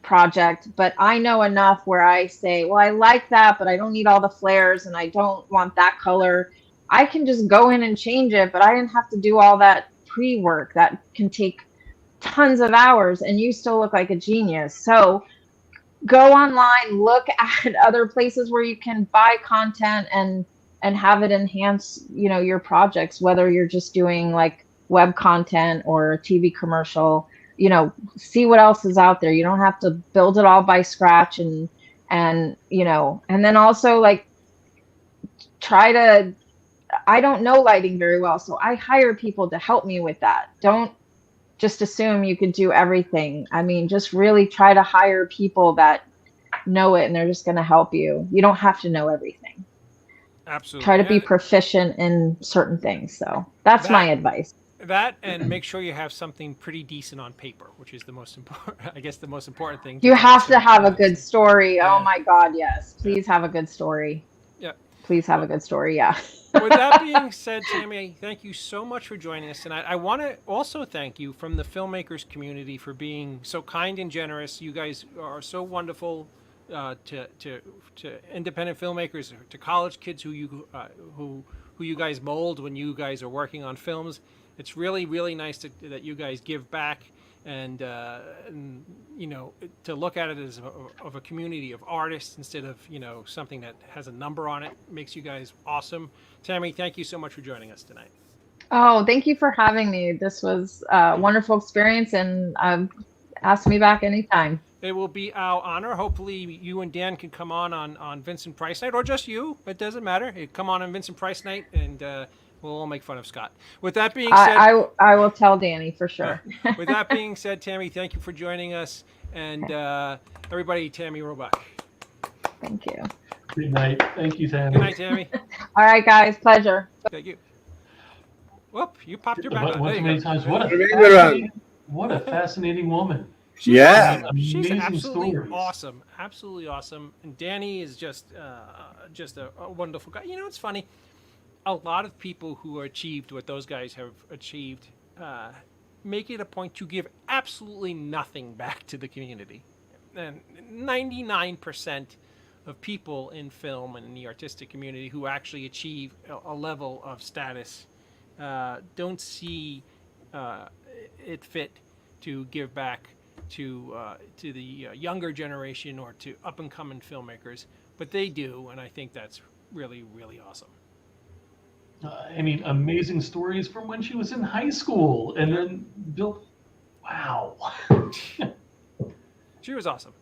project, but I know enough where I say, well, I like that, but I don't need all the flares and I don't want that color. I can just go in and change it, but I didn't have to do all that pre-work that can take tons of hours, and you still look like a genius. So go online, look at other places where you can buy content, and and have it enhance, your projects, whether you're just doing like web content or a TV commercial. See what else is out there. You don't have to build it all by scratch, and then also like try to, I don't know lighting very well, so I hire people to help me with that. Don't just assume you could do everything. I mean, just really try to hire people that know it and they're just going to help you. You don't have to know everything. Absolutely. Try to be proficient in certain things. So that's my advice. That, and make sure you have something pretty decent on paper, which is the most important, I guess the most important thing. You have to have a good story. Yeah. Oh my God, yes. Please have a good story. Yeah. Please have a good story, yeah. With that being said, Tammy, thank you so much for joining us tonight. I want to also thank you from the filmmakers community for being so kind and generous. You guys are so wonderful to independent filmmakers, to college kids who you guys mold when you guys are working on films. It's really, really nice that you guys give back and to look at it as a community of artists instead of, something that has a number on it makes you guys awesome. Tammy, thank you so much for joining us tonight. Oh, thank you for having me. This was a wonderful experience, and ask me back anytime. It will be our honor. Hopefully you and Dan can come on Vincent Price Night, or just you. It doesn't matter. Come on Vincent Price Night, and we'll all make fun of Scott. With that being said, I will tell Danny for sure. With that being said, Tammy, thank you for joining us, and everybody, Tammy Roebuck. Thank you. Good night. Thank you, Tammy. Good night, Tammy. All right, guys. Pleasure. Thank you. Whoop! You popped your back on. Once many times. What a fascinating woman. She's Amazing absolutely stories. awesome. Absolutely awesome. And Danny is just a wonderful guy. It's funny. A lot of people who achieved what those guys have achieved make it a point to give absolutely nothing back to the community. And 99% of people in film and in the artistic community who actually achieve a level of status don't see it fit to give back to the younger generation or to up-and-coming filmmakers, but they do, and I think that's really, really awesome. Amazing stories from when she was in high school, and then built. Wow. She was awesome.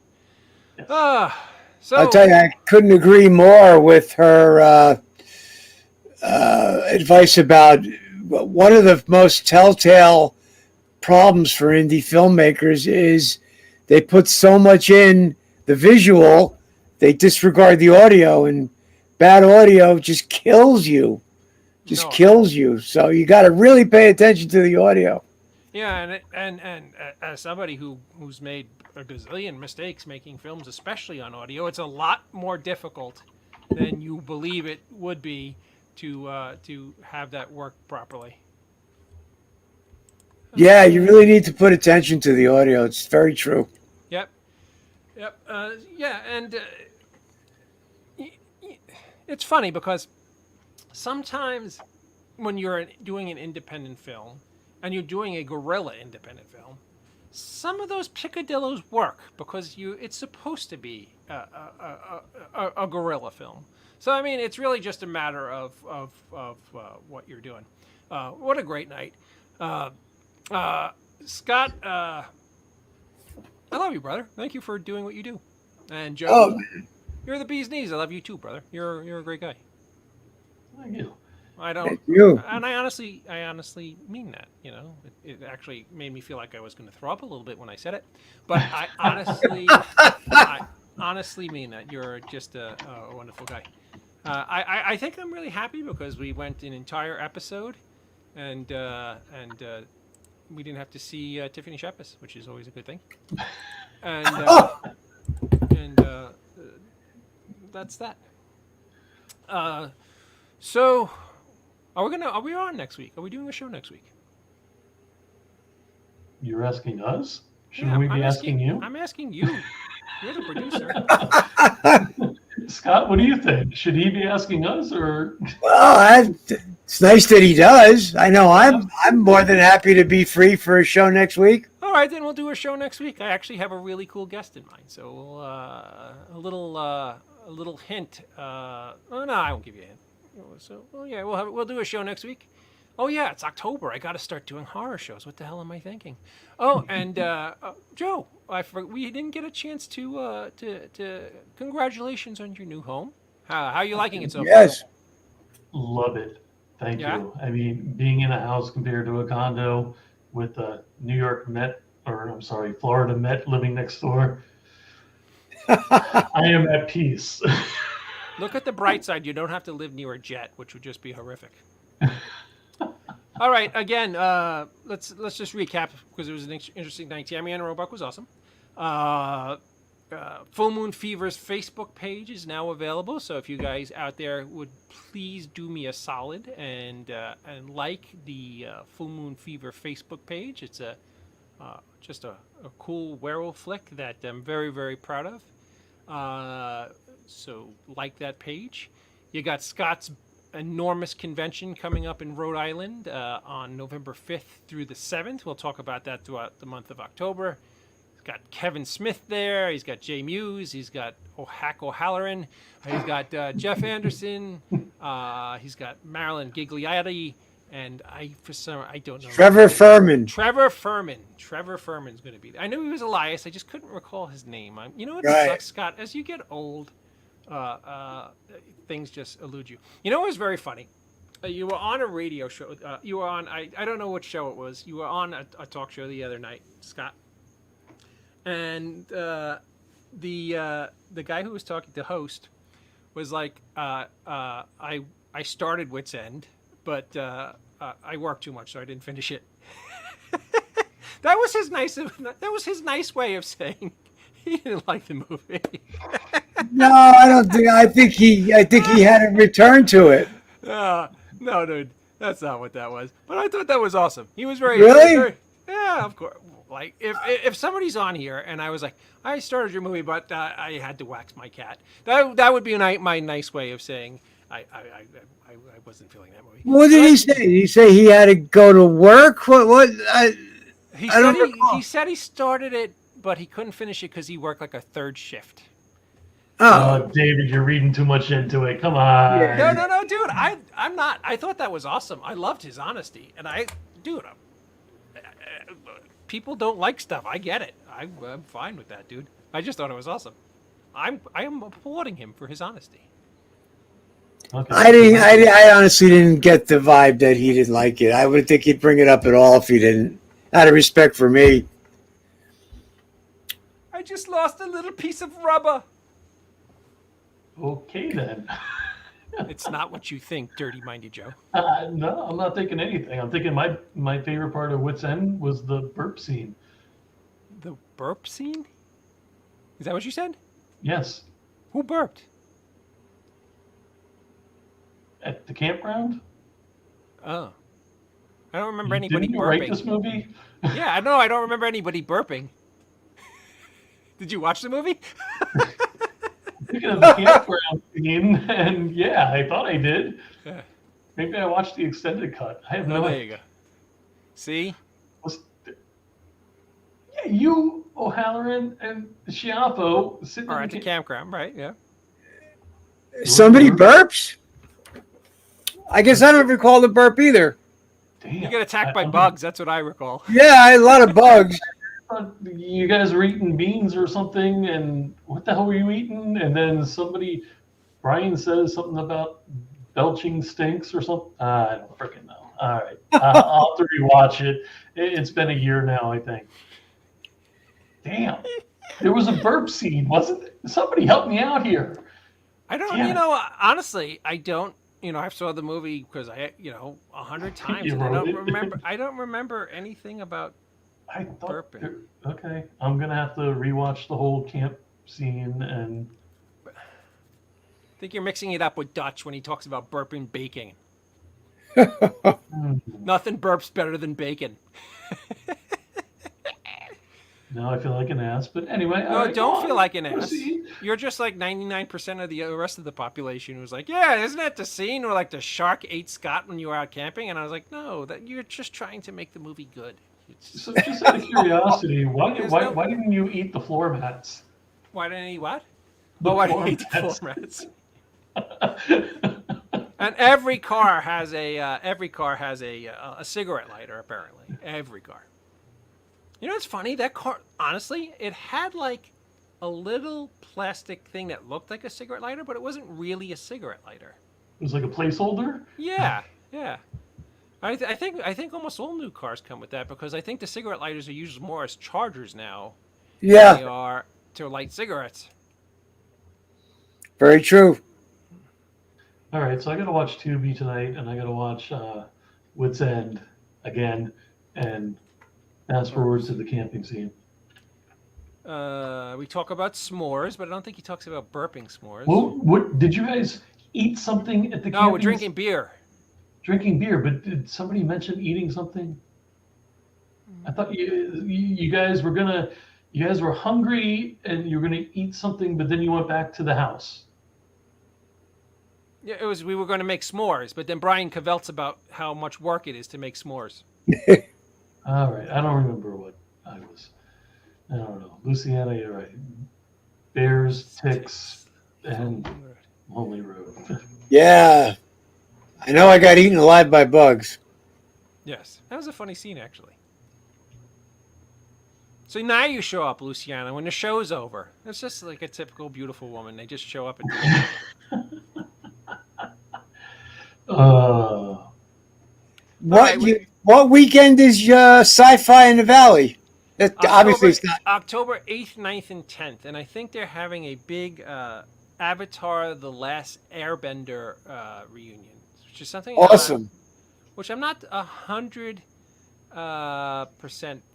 Yes. So I'll tell you, I couldn't agree more with her advice about one of the most telltale problems for indie filmmakers is they put so much in the visual, they disregard the audio, and bad audio just kills you. Kills you. So you got to really pay attention to the audio. Yeah, and as somebody who's made a gazillion mistakes making films, especially on audio, it's a lot more difficult than you believe it would be to have that work properly. Yeah, you really need to put attention to the audio. It's very true. Yep. Yeah, and it's funny because sometimes when you're doing an independent film and you're doing a guerrilla independent film, some of those picadillos work because it's supposed to be a guerrilla film. So it's really just a matter of what you're doing. What a great night. Scott, I love you, brother. Thank you for doing what you do. And Joe, you're the bee's knees. I love you too, brother. You're a great guy. Thank you. Thank you. And I honestly mean that. It actually made me feel like I was going to throw up a little bit when I said it, but I honestly mean that. You're just a wonderful guy. I think I'm really happy because we went an entire episode, and we didn't have to see Tiffany Shepis, which is always a good thing. And that's that. So, are we on next week? Are we doing a show next week? You're asking us? Shouldn't we be asking you? I'm asking you. You're the producer. Scott, what do you think? Should he be asking us, or? Well, it's nice that he does. I know I'm more than happy to be free for a show next week. All right, then we'll do a show next week. I actually have a really cool guest in mind, so a little hint. Oh no, I won't give you a hint. So, well, yeah, we'll do a show next week. Oh yeah, it's October. I got to start doing horror shows. What the hell am I thinking? Oh, and Joe, we didn't get a chance to congratulations on your new home. How are you liking it so far? Yes. Love it. Thank Yeah? you. I mean, being in a house compared to a condo with a New York Met, or I'm sorry, Florida Met living next door, I am at peace. Look at the bright side. You don't have to live near a jet, which would just be horrific. All right, again, let's just recap because it was an interesting night. Tammy and Roebuck was awesome. Full Moon Fever's Facebook page is now available, so if you guys out there would please do me a solid and like the Full Moon Fever Facebook page. It's just a cool werewolf flick that I'm very, very proud of. So like that page. You got Scott's enormous convention coming up in Rhode Island on November 5th through the 7th. We'll talk about that throughout the month of October. He's got Kevin Smith there. He's got Jay Muse. He's got Hack O'Halloran. He's got Jeff Anderson. He's got Marilyn Gigliotti. And I don't know. Trevor Furman. Trevor Furman's going to be there. I knew he was Elias. I just couldn't recall his name. You know what Right. sucks, Scott? As you get old, things just elude you. You know what was very funny? You were on a radio show. You were on, I don't know what show it was. You were on a talk show the other night, Scott. And the guy who was talking, the host, was like, I started Wit's End, but I worked too much, so I didn't finish it. That was his nice way of saying he didn't like the movie. No, I don't think. I think he had to return to it. No, dude, that's not what that was. But I thought that was awesome. He was very Really? yeah, of course. Like if somebody's on here and I was like, I started your movie, but I had to wax my cat. That would be my nice way of saying I wasn't feeling that movie. What did he say? Did he say he had to go to work? What? He I don't said recall. he said he started it, but he couldn't finish it because he worked like a third shift. Oh, David, you're reading too much into it. Come on. Yeah. No, dude. I'm not. I thought that was awesome. I loved his honesty, and people don't like stuff. I get it. I'm fine with that, dude. I just thought it was awesome. I am applauding him for his honesty. Okay. I honestly didn't get the vibe that he didn't like it. I would think he'd bring it up at all if he didn't. Out of respect for me. I just lost a little piece of rubber. Okay, then. It's not what you think, dirty-minded Joe. No, I'm not thinking anything. I'm thinking my favorite part of Wit's End was the burp scene. The burp scene? Is that what you said? Yes. Who burped? At the campground? Oh. I don't remember anybody Didn't you burping. write this movie? Yeah, I know. I don't remember anybody burping. Did you watch the movie? Thinking of the campground scene, and yeah, I thought I did. Yeah. Maybe I watched the extended cut. I have Oh, no there idea. you go. See? Yeah, you, O'Halloran, and Schiaffo sitting Or in at the campground, right? Yeah. Somebody burps? I guess I don't recall the burp either. Damn. You get attacked by I'm- bugs. That's what I recall. Yeah, a lot of bugs. I thought you guys were eating beans or something, and what the hell were you eating? And then Brian says something about belching stinks or something. I don't freaking know. All right. I'll have to rewatch it. It's been a year now, I think. Damn. There was a burp scene, wasn't there? Somebody help me out here. I don't, Damn it. honestly, I don't, I saw the movie because 100 times, You and I wrote don't it. remember. I don't remember anything about. I thought, Burping. okay, I'm going to have to rewatch the whole camp scene and I think you're mixing it up with Dutch when he talks about burping bacon. Nothing burps better than bacon. now I feel like an ass. But anyway, No, all right, don't go feel on. like an ass. Proceed. You're just like 99% of the rest of the population who's like, yeah, isn't that the scene where like the shark ate Scott when you were out camping? And I was like, no, that you're just trying to make the movie good. So just out of curiosity, why There's why, no- why didn't you eat the floor mats? Why didn't he what? The Oh, why didn't floor he eat the mats. floor mats? And every car has a cigarette lighter. Apparently, every car. You know what's funny? That car, honestly, it had like a little plastic thing that looked like a cigarette lighter, but it wasn't really a cigarette lighter. It was like a placeholder. Yeah, yeah. I think almost all new cars come with that because I think the cigarette lighters are used more as chargers now than they Yeah, are to light cigarettes. very true. All right, so I got to watch Tubi tonight, and I got to watch Wits End again, and fast forward to the camping scene. We talk about s'mores, but I don't think he talks about burping s'mores. Well, what did you guys eat something at the No, camping? we're drinking beer. Drinking beer, but did somebody mention eating something? I thought you guys were hungry and you were gonna eat something, but then you went back to the house. Yeah, we were going to make s'mores, but then Brian cavelts about how much work it is to make s'mores. All right, I don't remember what I was. I don't know. Luciana, you're right. Bears, ticks, and Lonely Road. Yeah. I know I got eaten alive by bugs. Yes, that was a funny scene, actually. So now you show up, Luciana, when the show's over. It's just like a typical beautiful woman. They just show up and do it. What weekend is Sci-Fi in the Valley? Obviously, it's not. October 8th, 9th, and 10th. And I think they're having a big Avatar The Last Airbender reunion, which is something Awesome. which I'm not 100%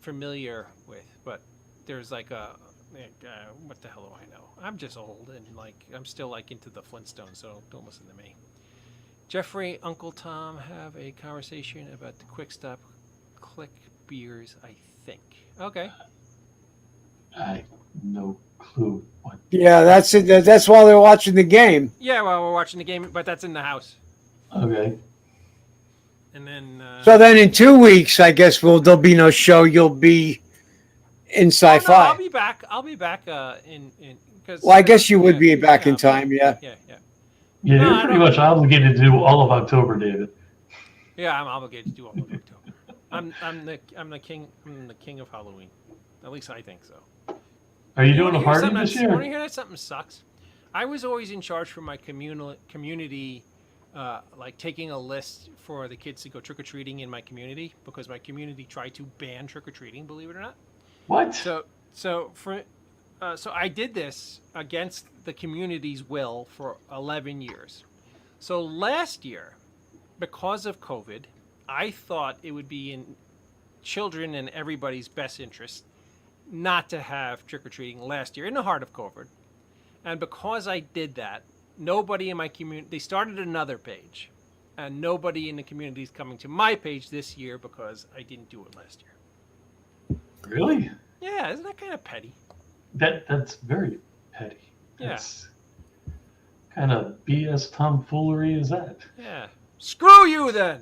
familiar with, but there's like what the hell do I know? I'm just old and I'm still into the Flintstones, so don't listen to me. Jeffrey, Uncle Tom have a conversation about the Quick Stop Click beers, I think. Okay. I have no clue what. Yeah, that's it. That's while they're watching the game. Yeah, well, we're watching the game, but that's in the house. Okay. And then. So then in 2 weeks, I guess there'll be no show. You'll be in Sci-Fi. No, I'll be back. In because. Well, I guess you would be back in time. Yeah. Yeah. Yeah, No, you're pretty much obligated to do all of October, David. Yeah, I'm obligated to do all of October. I'm the king of Halloween. At least I think so. Are you doing a party this year? Want to hear that something sucks? I was always in charge for my community, taking a list for the kids to go trick or treating in my community because my community tried to ban trick or treating. Believe it or not. What? So I did this against the community's will for 11 years. So last year, because of COVID, I thought it would be in children and everybody's best interest not to have trick-or-treating last year in the heart of COVID. And because I did that, nobody in my community, they started another page, and nobody in the community is coming to my page this year because I didn't do it last year. Really? Yeah, isn't that kind of petty? That's very petty. Yeah. That's kind of BS tomfoolery is that? Yeah. Screw you then!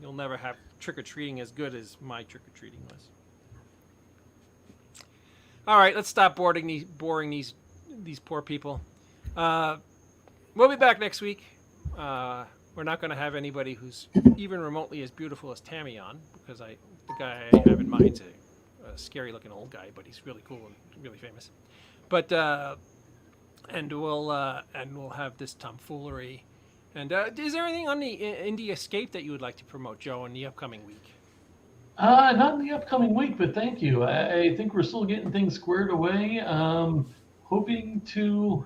You'll never have trick-or-treating as good as my trick-or-treating was. All right, let's stop boring these poor people. We'll be back next week. We're not going to have anybody who's even remotely as beautiful as Tammy on because the guy I have in mind is a scary-looking old guy, but he's really cool and really famous. But and we'll have this tomfoolery. And is there anything on the Indie Escape that you would like to promote, Joe, in the upcoming week? Not in the upcoming week, but thank you. I think we're still getting things squared away. Hoping to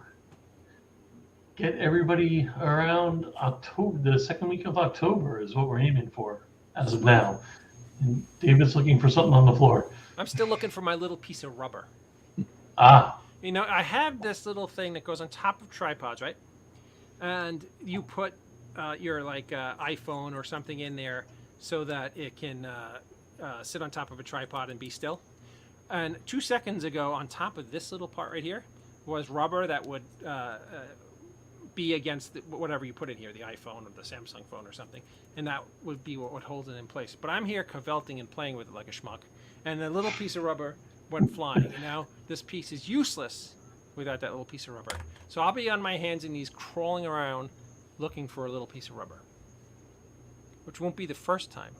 get everybody around October. The second week of October is what we're aiming for as of now. And David's looking for something on the floor. I'm still looking for my little piece of rubber. Ah. You know, I have this little thing that goes on top of tripods, right? And you put your iPhone or something in there so that it can sit on top of a tripod and be still. And 2 seconds ago, on top of this little part right here, was rubber that would be against whatever you put in here, the iPhone or the Samsung phone or something, and that would be what would hold it in place. But I'm here cavelting and playing with it like a schmuck, and the little piece of rubber went flying, and now this piece is useless without that little piece of rubber. So I'll be on my hands and knees crawling around looking for a little piece of rubber, which won't be the first time.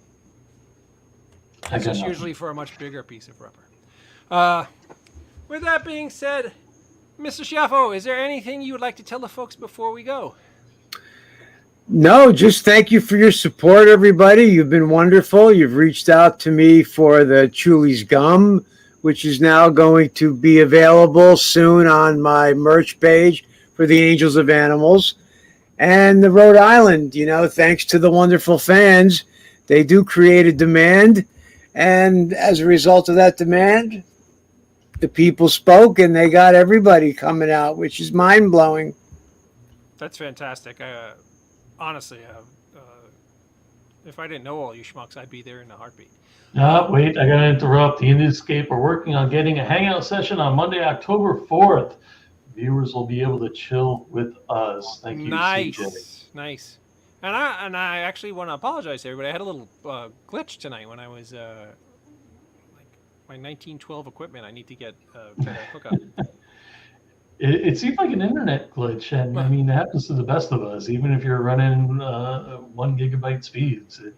It's just usually for a much bigger piece of rubber. With that being said, Mr. Schiaffo, is there anything you would like to tell the folks before we go? No, just thank you for your support, everybody. You've been wonderful. You've reached out to me for the Chuli's Gum, which is now going to be available soon on my merch page for the Angels of Animals. And the Rhode Island, thanks to the wonderful fans, they do create a demand. And as a result of that demand, the people spoke and they got everybody coming out, which is mind-blowing. That's fantastic. Honestly, if I didn't know all you schmucks, I'd be there in a heartbeat. Wait, I gotta interrupt. The Indiescape are working on getting a hangout session on Monday, October 4th. Viewers will be able to chill with us. Thank you, CJ. Nice. And I actually want to apologize to everybody. I had a little glitch tonight when I was my 1912 equipment. I need to get try to hook up. It seemed like an internet glitch, and I mean, it happens to the best of us. Even if you're running 1 gigabyte speeds, it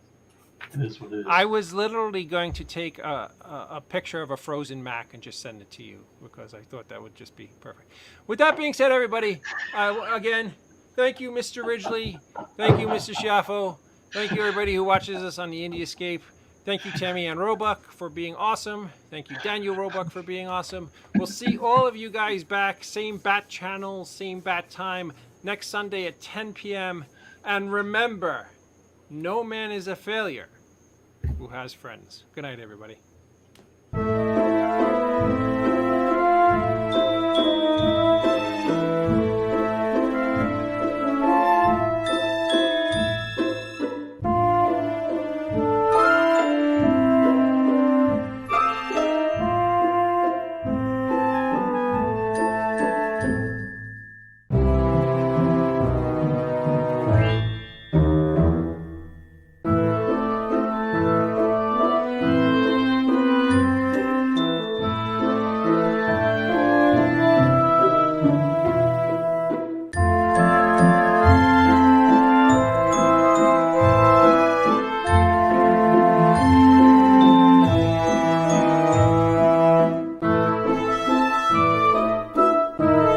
is what it is. I was literally going to take a picture of a frozen Mac and just send it to you because I thought that would just be perfect. With that being said, everybody, again, thank you, Mr. Ridgely. Thank you, Mr. Schiaffo. Thank you, everybody who watches us on the Indiescape. Thank you, Tammy and Roebuck, for being awesome. Thank you, Daniel Roebuck, for being awesome. We'll see all of you guys back, same bat channel, same bat time, next Sunday at 10 p.m. And remember, no man is a failure who has friends. Good night, everybody.